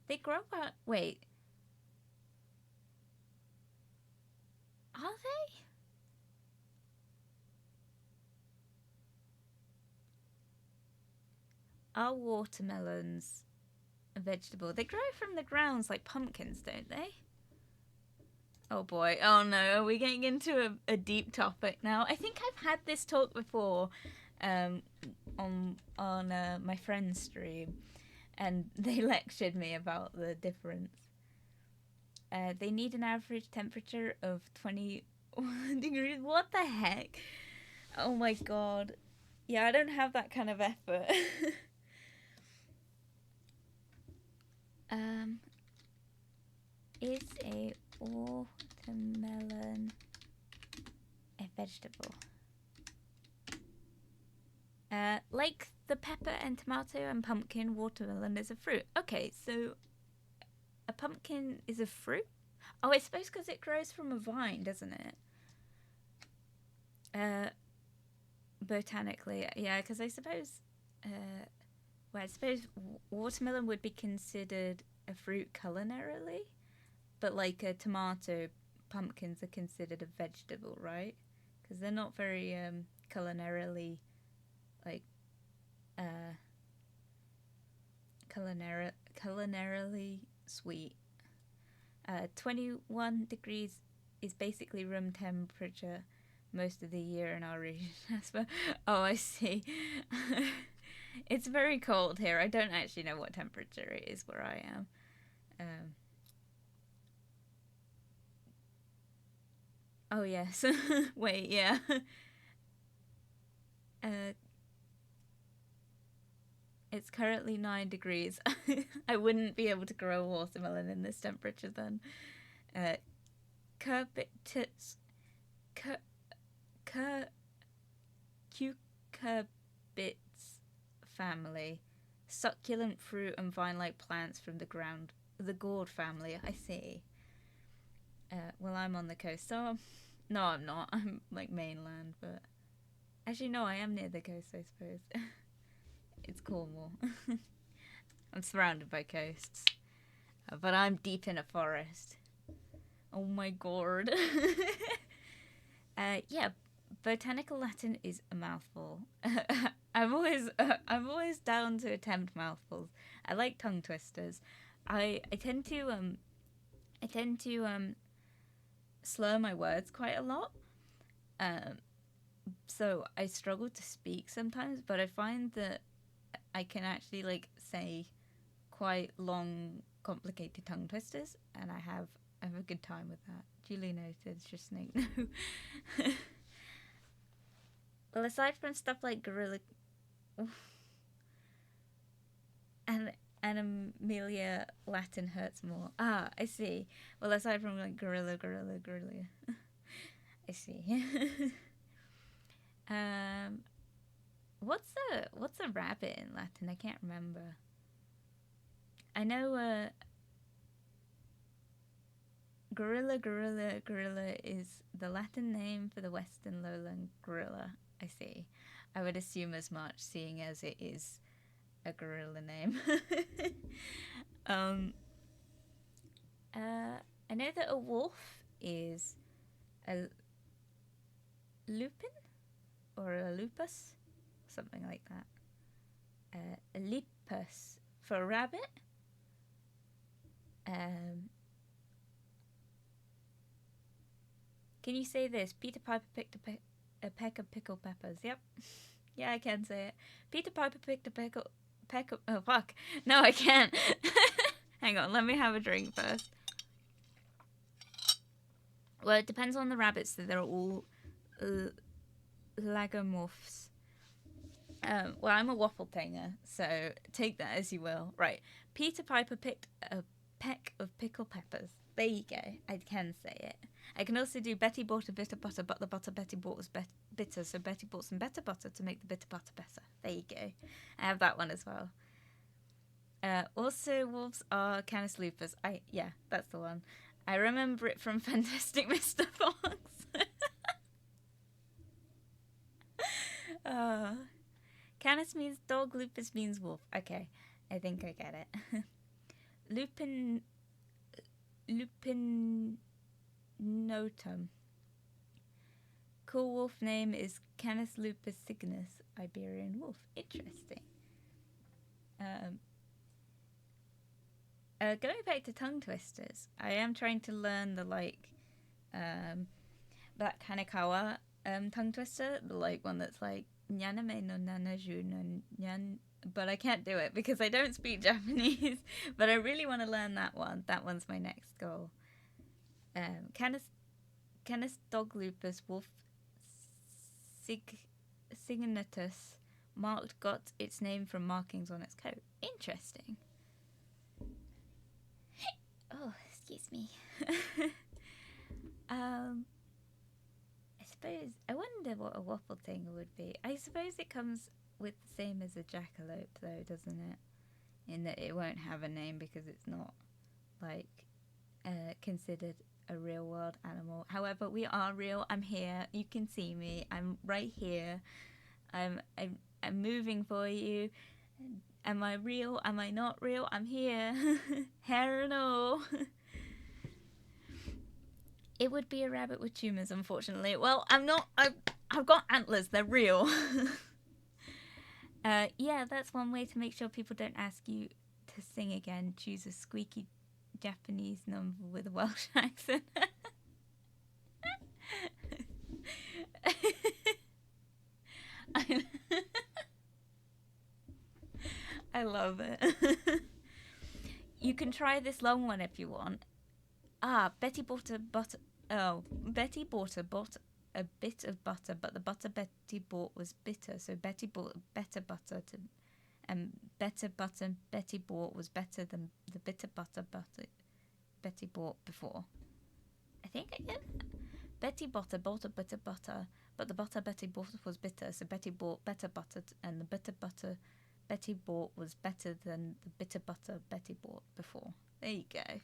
They grow out. Wait. Are they? Are watermelons a vegetable? They grow from the grounds like pumpkins, don't they? Oh boy. Oh no. Are we getting into a deep topic now? I think I've had this talk before on my friend's stream, and they lectured me about the difference. They need an average temperature of 21 degrees. What the heck? Oh my god. Yeah, I don't have that kind of effort. Is a watermelon a vegetable? Like the pepper and tomato and pumpkin, watermelon is a fruit. Okay, so a pumpkin is a fruit? Oh, I suppose because it grows from a vine, doesn't it? Botanically, yeah, because I suppose... I suppose watermelon would be considered a fruit culinarily, but like a tomato, pumpkins are considered a vegetable, right? Because they're not very culinarily, like, culinarily sweet. 21 degrees is basically room temperature most of the year in our region. Oh, I see. It's very cold here. I don't actually know what temperature it is where I am. Oh, yes. Wait, yeah. It's currently 9 degrees. I wouldn't be able to grow a watermelon in this temperature then. Cucurbits family. Succulent fruit and vine-like plants from the ground. The gourd family, I see. Well, I'm on the coast, so... No, I'm not. I'm, like, mainland, but... Actually, no, I am near the coast, I suppose. It's Cornwall. I'm surrounded by coasts. But I'm deep in a forest. Oh my god. Yeah, botanical Latin is a mouthful. I'm always down to attempt mouthfuls. I like tongue twisters. I tend to slur my words quite a lot. so I struggle to speak sometimes, but I find that I can actually like say quite long, complicated tongue twisters, and I have a good time with that. Duly noted. Just Snake. No. Well, aside from stuff like gorilla, and Amelia Latin hurts more. Ah, I see. Well, aside from like gorilla, I see. What's a rabbit in Latin? I can't remember. I know gorilla is the Latin name for the western lowland gorilla. I see. I would assume as much, seeing as it is a gorilla name. I know that a wolf is a lupin or a lupus, something like that. A lipus for a rabbit. Can you say this? Peter Piper picked a peck of pickled peppers. Yep. Yeah, I can say it. Peter Piper picked a peck of... Oh, fuck. No, I can't. Hang on, let me have a drink first. Well, it depends on the rabbits, so they're all lagomorphs. Well, I'm a waffle tanger, so take that as you will. Right. Peter Piper picked a peck of pickled peppers. There you go. I can say it. I can also do Betty bought a bit of butter, but the butter Betty bought was bitter, so Betty bought some better butter to make the bitter butter better. There you go. I have that one as well. Also, wolves are Canis lupus. Yeah, that's the one. I remember it from Fantastic Mr. Fox. Canis means dog, lupus means wolf. Okay, I think I get it. Lupinotum. Cool wolf name is Canis lupus cygnus, Iberian wolf. Interesting. Going back to tongue twisters, I am trying to learn the Black Hanekawa tongue twister, the one that's like Nyaname no nanaju no nyan, but I can't do it because I don't speak Japanese. But I really want to learn that one. That one's my next goal. Canis dog lupus wolf signatus marked got its name from markings on its coat. Interesting. Oh, excuse me. I wonder what a waffle tanger would be. I suppose it comes with the same as a jackalope, though, doesn't it? In that it won't have a name because it's not, considered a real world animal. However, we are real. I'm here. You can see me. I'm right here. I'm moving for you. Am I real? Am I not real? I'm here. Hair and all. It would be a rabbit with tumours, unfortunately. Well, I'm not. I've got antlers. They're real. Yeah, that's one way to make sure people don't ask you to sing again. Choose a squeaky Japanese number with a Welsh accent. I love it. You can try this long one if you want. Betty bought a butter. Oh, Betty bought a bit of butter, but the butter Betty bought was bitter, so Betty bought better butter and better butter Betty bought was better than the bitter butter Betty bought before. I think I get that. Betty bought a bitter butter, but the butter Betty bought was bitter, so Betty bought better butter, and the bitter butter Betty bought was better than the bitter butter Betty bought before. There you go.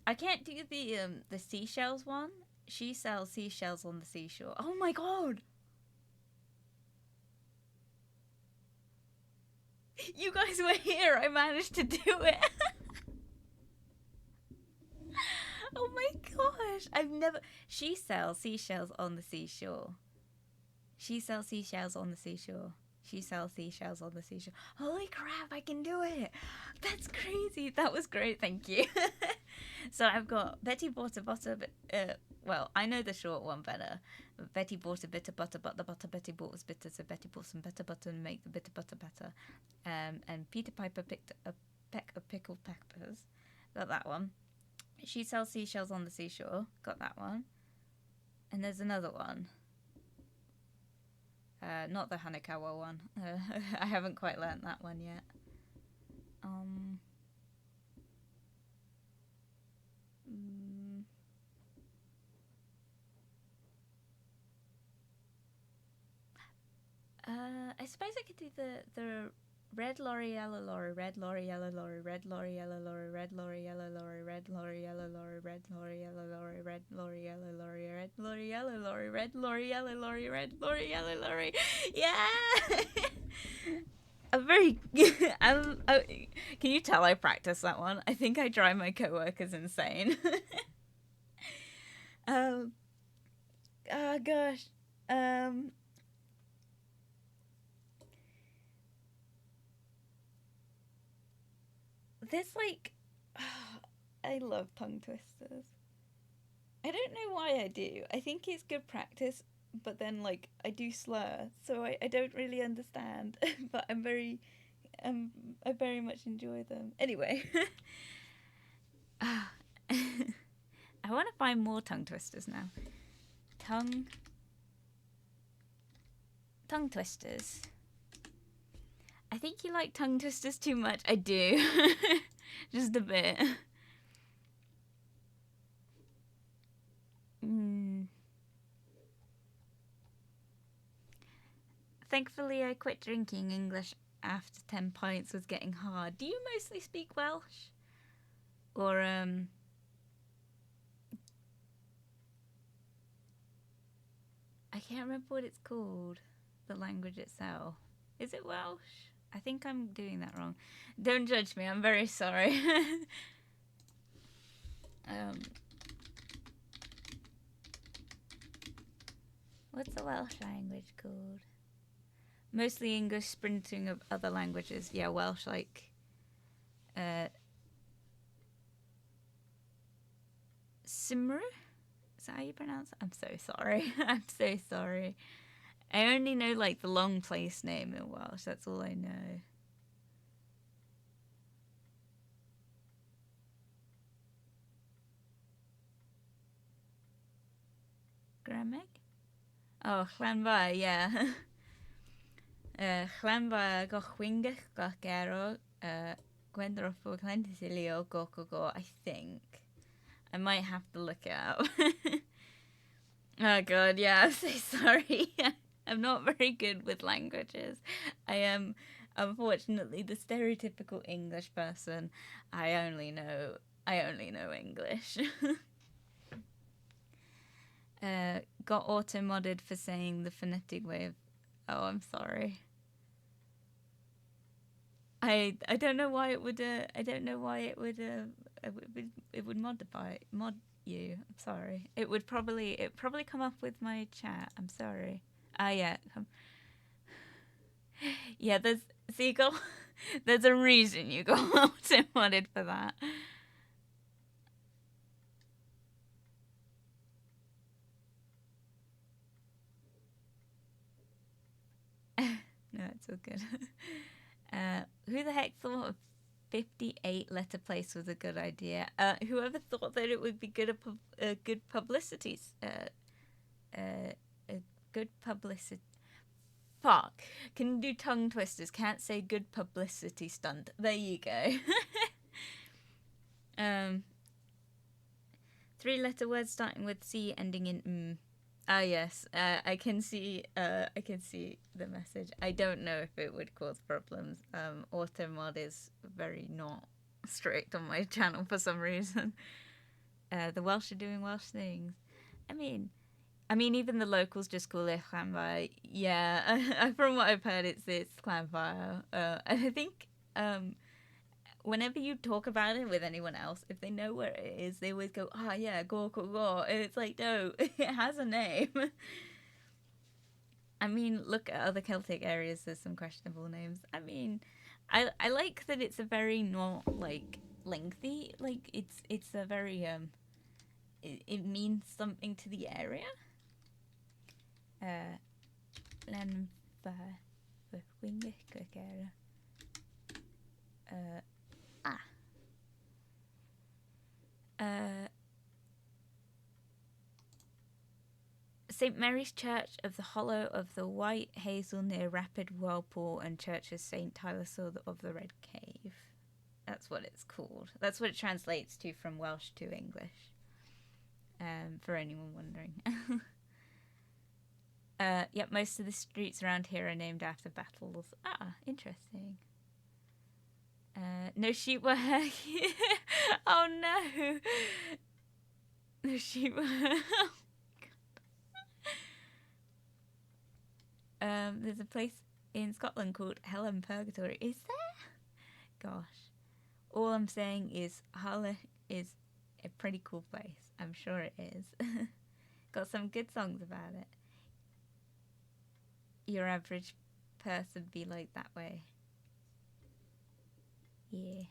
I can't do the seashells one. She sells seashells on the seashore. Oh my god! You guys were here. I managed to do it. Oh my gosh! She sells seashells on the seashore. She sells seashells on the seashore. She sells seashells on the seashore. Holy crap, I can do it! That's crazy. That was great, thank you. So I've got Betty bought a butter. Well, I know the short one better. Betty bought a bit of butter, but the butter Betty bought was bitter, so Betty bought some better butter and make the bitter butter better. And Peter Piper picked a peck of pickled peppers. Got that one. She sells seashells on the seashore. Got that one. And there's another one. Not the Hanekawa one. I haven't quite learnt that one yet. I suppose I could do the red lorry, yellow lorry, red lorry, yellow lorry, red lorry, yellow lorry, red lorry, yellow lorry, red lorry, yellow lorry, red lorry, yellow lorry, red lorry, yellow lorry, red lorry, yellow lorry, red lorry, yellow lorry, red lorry, yellow lorry. Yeah. I'm very. Can you tell I practice that one? I think I drive my coworkers insane. Oh gosh. There's like, I love tongue twisters. I don't know why I do. I think it's good practice, but then like I do slur, so I don't really understand. But I very much enjoy them. Anyway, I want to find more tongue twisters now. Tongue twisters. I think you like tongue twisters too much. I do. Just a bit. Thankfully, I quit drinking. English after 10 pints was getting hard. Do you mostly speak Welsh? Or, I can't remember what it's called. The language itself. Is it Welsh? I think I'm doing that wrong. Don't judge me, I'm very sorry. What's the Welsh language called? Mostly English, sprinting of other languages. Yeah, Welsh, like... Simru? Is that how you pronounce it? I'm so sorry. I'm so sorry. I only know, like, the long place name in Welsh. That's all I know. Grameg? Oh, Llanfair, yeah. Llanfair go chwingach go gero, gwendrofo clentilio go, I think. I might have to look it up. Oh god, yeah, I'm so sorry. I'm not very good with languages. I am, unfortunately, the stereotypical English person. I only know English. Got auto-modded for saying the phonetic way of... Oh, I'm sorry. I don't know why it would, it would mod you. I'm sorry. It probably come up with my chat. I'm sorry. Yeah. Yeah, there's a reason you got auto-modded for that. No, it's all good. Who the heck thought a 58-letter place was a good idea? Whoever thought that it would be good publicity. Good publicity. Fuck. Can do tongue twisters. Can't say good publicity stunt. There you go. 3-letter words starting with C, ending in M. Ah, yes. I can see the message. I don't know if it would cause problems. Automod is very not strict on my channel for some reason. The Welsh are doing Welsh things. I mean, even the locals just call it Llanfair. Yeah, from what I've heard, it's Llanfair. I think whenever you talk about it with anyone else, if they know where it is, they always go, yeah, go. And it's like, no, it has a name. I mean, look at other Celtic areas, there's some questionable names. I mean, I like that it's a very not, like, lengthy. Like it's a very it means something to the area. Len St. Mary's Church of the Hollow of the White Hazel near Rapid Whirlpool and Church of St. Tyler of the Red Cave. That's what it's called. That's what it translates to from Welsh to English. For anyone wondering. Yep, most of the streets around here are named after battles. Ah, interesting. No sheep were oh no. No sheep were there's a place in Scotland called Helen Purgatory. Is there? Gosh. All I'm saying is Hull is a pretty cool place. I'm sure it is. Got some good songs about it. Your average person be like that way. Yeah.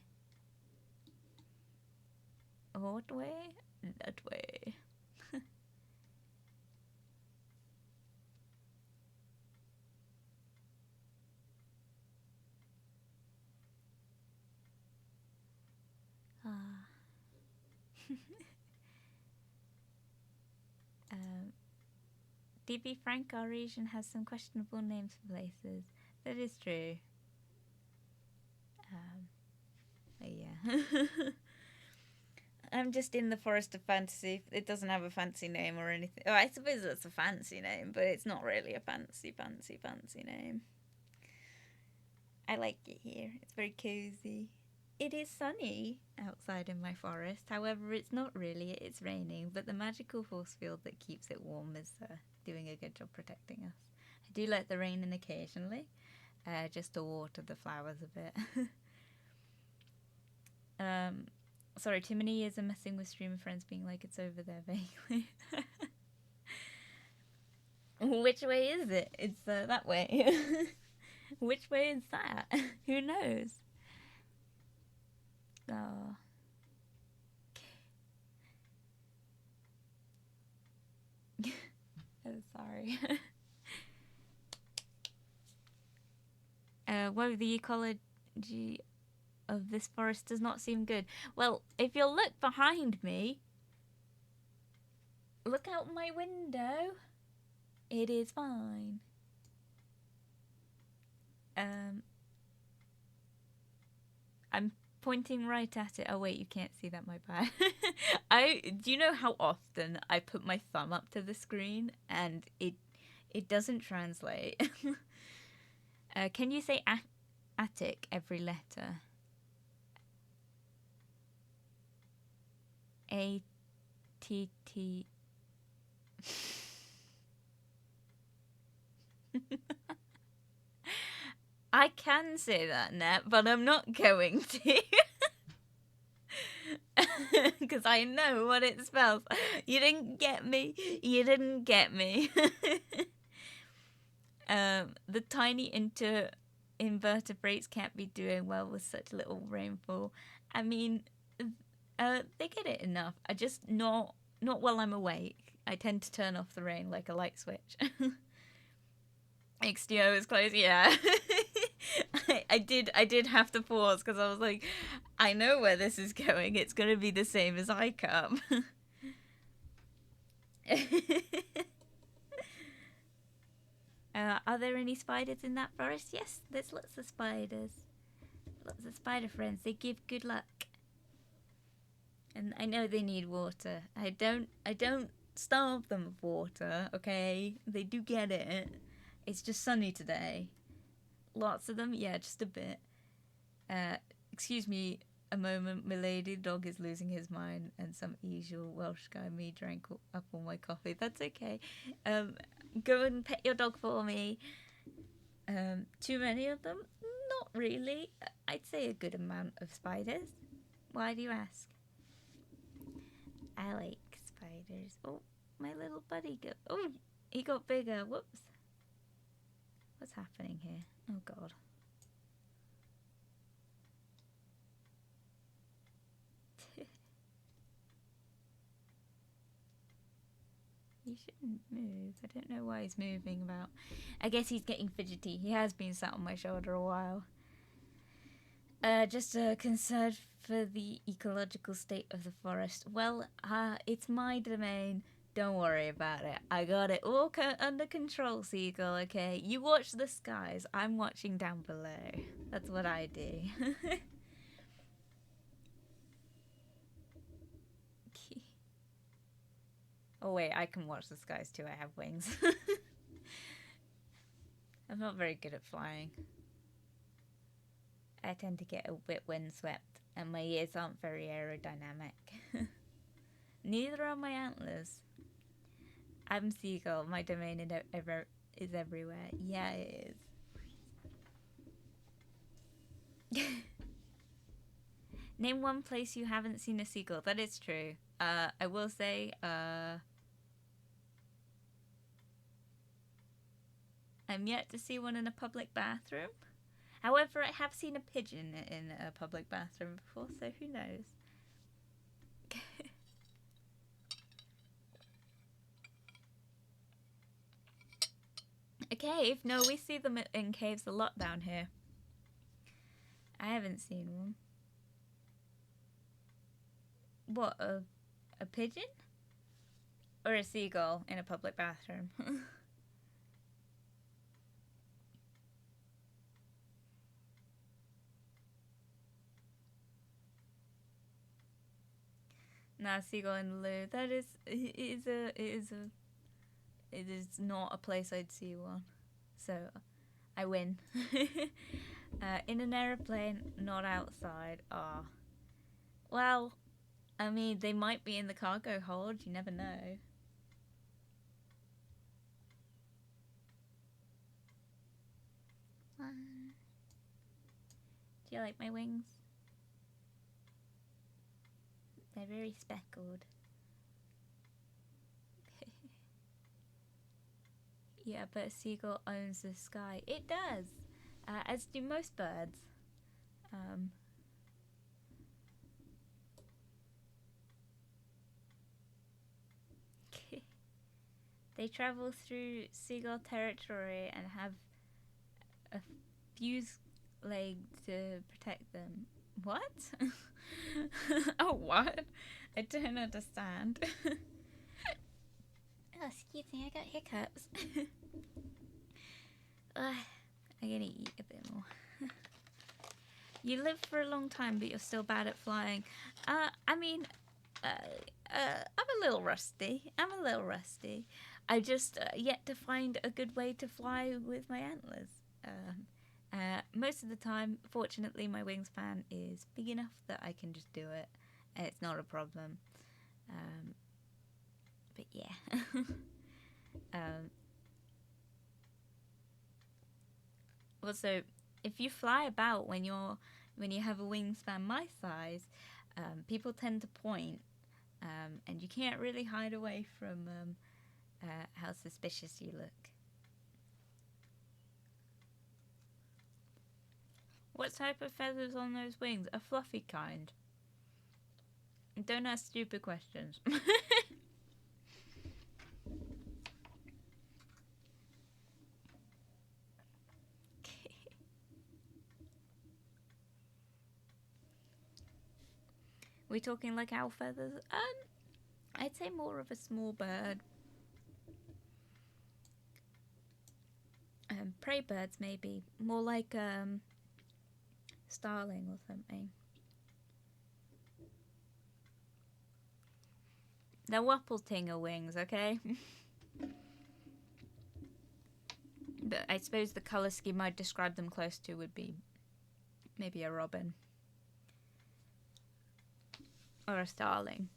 What way? That way. DB Frank, our region has some questionable names for places. That is true. Yeah. I'm just in the Forest of Fantasy. It doesn't have a fancy name or anything. Oh, I suppose it's a fancy name, but it's not really a fancy name. I like it here. It's very cozy. It is sunny outside in my forest. However, it's not really. It's raining, but the magical force field that keeps it warm is doing a good job protecting us. I do let the rain in occasionally, just to water the flowers a bit. Sorry, too many years of messing with streamer friends being like it's over there vaguely. Which way is it? It's that way. Which way is that? Who knows? Oh. I'm sorry. Whoa, the ecology of this forest does not seem good. Well, if you'll look behind me, look out my window. It is fine. I'm pointing right at it. Oh wait, you can't see that, my bad. Do you know how often I put my thumb up to the screen and it doesn't translate? Can you say attic every letter? A-T-T. I can say that, Nat, but I'm not going to. Because I know what it spells. You didn't get me. You didn't get me. The tiny invertebrates can't be doing well with such little rainfall. I mean, they get it enough. I just not while I'm awake. I tend to turn off the rain like a light switch. XDO is close, yeah. I did have to pause because I was like, I know where this is going. It's going to be the same as ICUP. Are there any spiders in that forest? Yes, there's lots of spiders. Lots of spider friends. They give good luck. And I know they need water. I don't starve them of water, okay? They do get it. It's just sunny today. Lots of them? Yeah, just a bit. Excuse me a moment, milady. The dog is losing his mind and some usual Welsh guy me drank up all my coffee. That's okay. Go and pet your dog for me. Too many of them? Not really. I'd say a good amount of spiders. Why do you ask? I like spiders. Oh, my little buddy oh, he got bigger. Whoops. What's happening here? Oh, God. He shouldn't move. I don't know why he's moving about. I guess he's getting fidgety. He has been sat on my shoulder a while. Just a concern for the ecological state of the forest. Well, it's my domain. Don't worry about it. I got it all under control, Seagull, okay? You watch the skies. I'm watching down below. That's what I do. Oh wait, I can watch the skies too. I have wings. I'm not very good at flying. I tend to get a bit windswept, and my ears aren't very aerodynamic. Neither are my antlers. I'm Seagull. My domain is everywhere. Yeah, it is. Name one place you haven't seen a seagull. That is true. I will say, I'm yet to see one in a public bathroom. However, I have seen a pigeon in a public bathroom before, so who knows? A cave? No, we see them in caves a lot down here. I haven't seen one. What, a pigeon? Or a seagull in a public bathroom? Nah, seagull in the loo. That is, it is not a place I'd see one. So, I win. In an aeroplane, not outside. Ah. Well, I mean, they might be in the cargo hold. You never know. Do you like my wings? They're very speckled. Yeah, but a seagull owns the sky. It does, as do most birds. They travel through seagull territory and have a fuse leg to protect them. What? Oh, what? I don't understand. Oh, excuse me, I got hiccups. I'm gonna eat a bit more. You live for a long time, but you're still bad at flying. I mean, I'm a little rusty. I just yet to find a good way to fly with my antlers. Most of the time, fortunately, my wingspan is big enough that I can just do it, and it's not a problem. But yeah. Also, if you fly about when you have a wingspan my size, people tend to point, and you can't really hide away from how suspicious you look. What type of feathers on those wings? A fluffy kind. Don't ask stupid questions. We talking like owl feathers? I'd say more of a small bird. Prey birds maybe. More like starling or something. They're Wappletinger wings, okay? But I suppose the colour scheme I'd describe them close to would be maybe a robin. Or a starling.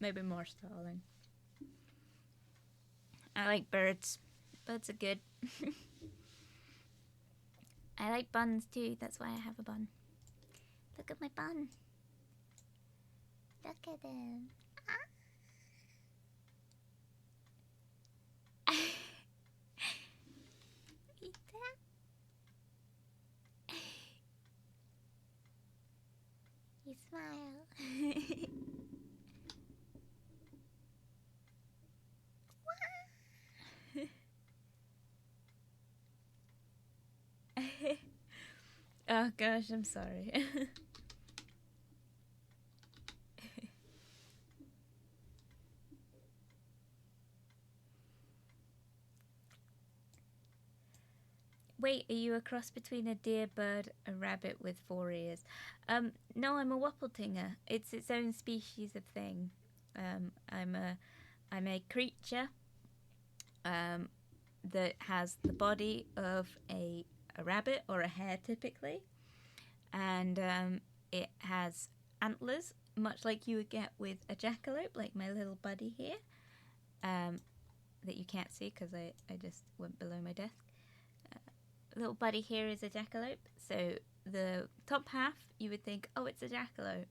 Maybe more starling. I like birds. Birds are good. I like buns too, that's why I have a bun. Look at my bun. Look at him. Eat that. You smile. Oh gosh, I'm sorry. Wait, are you a cross between a deer bird, a rabbit with 4 ears? No, I'm a wappletinger. It's its own species of thing. I'm a creature that has the body of a rabbit or a hare typically, and it has antlers, much like you would get with a jackalope, like my little buddy here, that you can't see because I just went below my desk. Little buddy here is a jackalope, so the top half you would think, oh, it's a jackalope.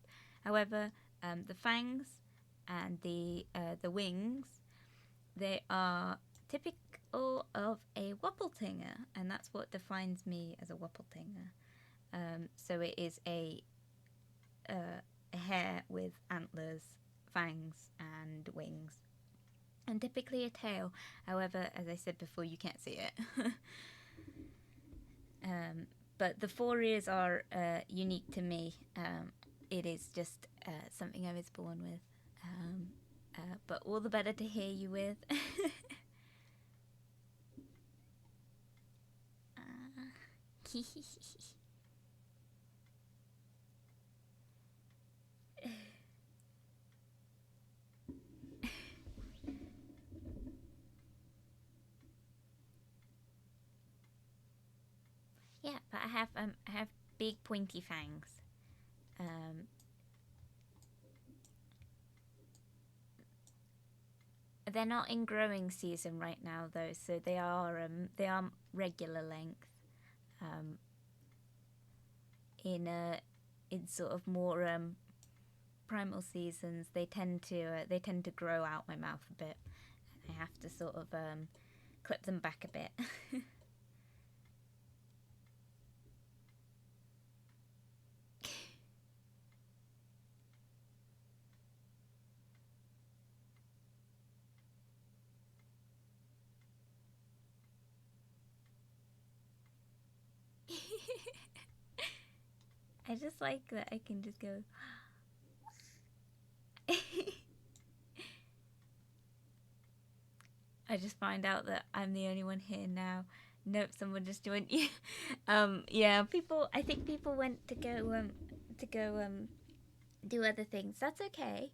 However, the fangs and the wings, they are typical of a wappletinger, and that's what defines me as a wappletinger. So it is a hare with antlers, fangs, and wings, and typically a tail. However, as I said before, you can't see it. But the 4 ears are unique to me. It is just something I was born with. But all the better to hear you with. Yeah, but I have big pointy fangs. They're not in growing season right now though, so they are regular length. In sort of more primal seasons, they tend to grow out my mouth a bit. I have to sort of clip them back a bit. I just like that I can just go. I just find out that I'm the only one here now. Nope, someone just joined you. Yeah, people. I think people went to go do other things. That's okay.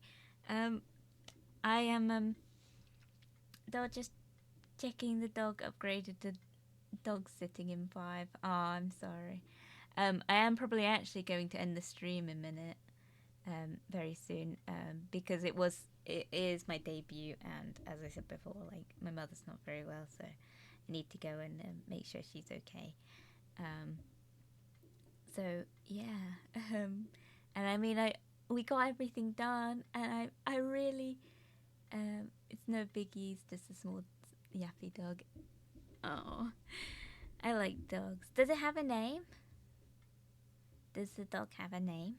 I am They're just checking the dog upgraded to dog sitting in 5. Oh, I'm sorry. I am probably actually going to end the stream in a minute, very soon, because it is my debut, and as I said before, like my mother's not very well, so I need to go and make sure she's okay. So yeah, and I mean, we got everything done, and I really, it's no biggies, just a small yappy dog. Oh, I like dogs. Does it have a name? Does the dog have a name?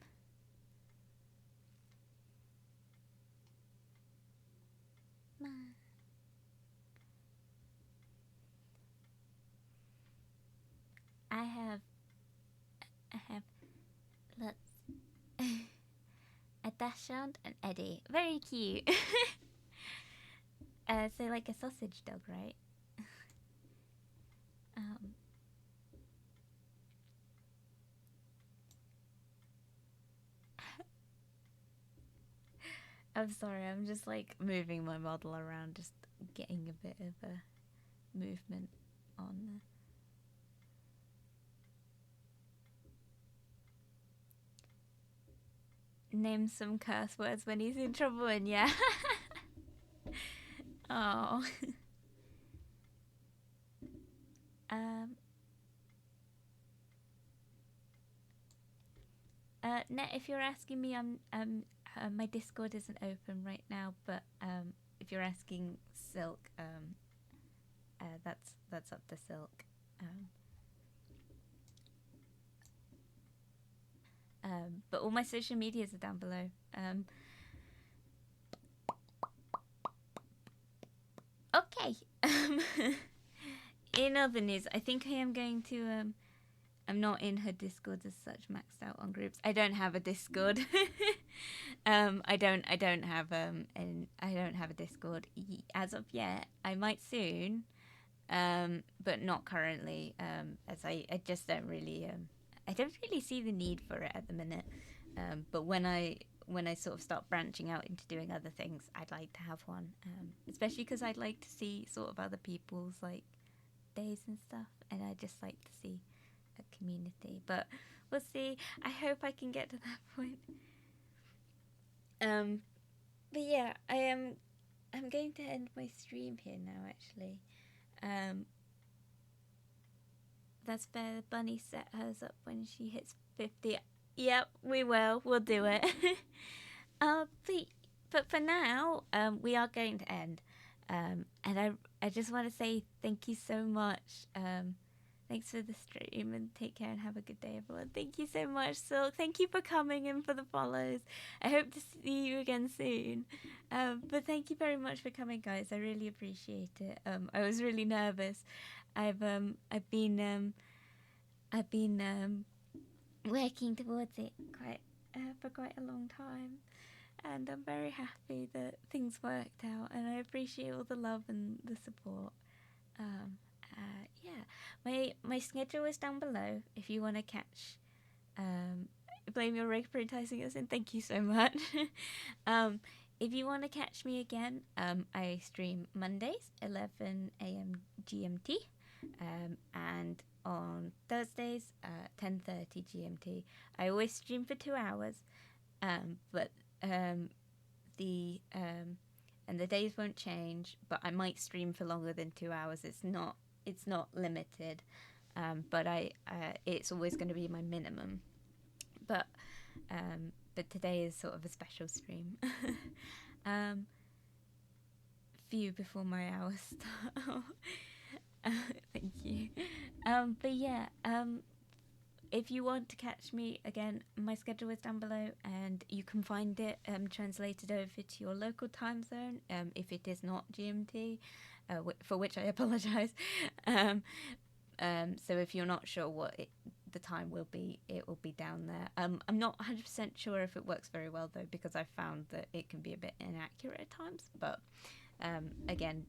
I have lots. A Dachshund and Eddie. Very cute. So like a sausage dog, right? I'm sorry, I'm just like moving my model around, just getting a bit of a movement on name some curse words when he's in trouble, and yeah. Oh. Net, if you're asking me, my Discord isn't open right now, but if you're asking Silk, that's up to Silk. But all my social medias are down below. Okay. In other news, I think I am going to I'm not in her Discord as such, maxed out on groups. I don't have a Discord. I don't have a Discord as of yet. I might soon, but not currently. As I just don't really I don't really see the need for it at the minute. But when I sort of start branching out into doing other things, I'd like to have one. Especially because I'd like to see sort of other people's like days and stuff, and I just like to see a community. But we'll see. I hope I can get to that point. But yeah, I'm going to end my stream here now. Actually, that's where Bunny set hers up when she hits 50. Yep, we will. We'll do it. But for now, we are going to end. And I just want to say thank you so much. Thanks for the stream, and take care and have a good day, everyone. Thank you so much, Silk. Thank you for coming and for the follows. I hope to see you again soon. But thank you very much for coming, guys. I really appreciate it. I was really nervous. I've been working towards it for quite a long time, and I'm very happy that things worked out, and I appreciate all the love and the support. Yeah, my schedule is down below if you want to catch Blame Your Rig for enticing us in. Thank you so much. If you want to catch me again, I stream Mondays 11 a.m. GMT, and on Thursdays 10:30 GMT. I always stream for 2 hours, but the days won't change, but I might stream for longer than 2 hours. It's not limited, but it's always going to be my minimum. But today is sort of a special stream. Few before my hours start. Thank you. But yeah, if you want to catch me again, my schedule is down below, and you can find it translated over to your local time zone if it is not GMT, for which I apologize. So if you're not sure what the time will be, it will be down there. I'm not 100% sure if it works very well, though, because I found that it can be a bit inaccurate at times. But again,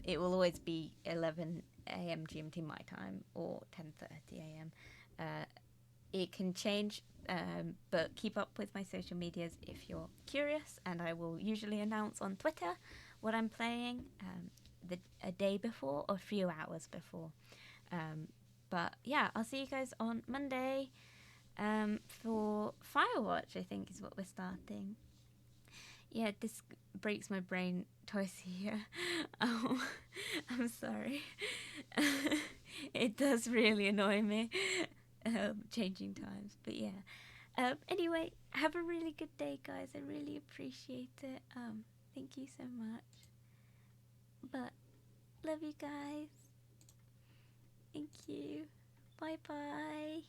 it will always be 11 a.m. GMT my time, or 10:30 a.m. It can change, but keep up with my social medias if you're curious, and I will usually announce on Twitter what I'm playing a day before or a few hours before. But yeah, I'll see you guys on Monday for Firewatch, I think is what we're starting. Yeah, this breaks my brain twice a year. Oh, I'm sorry. It does really annoy me, changing times. But yeah. Anyway, have a really good day, guys. I really appreciate it. Thank you so much. But love you guys. Thank you. Bye-bye.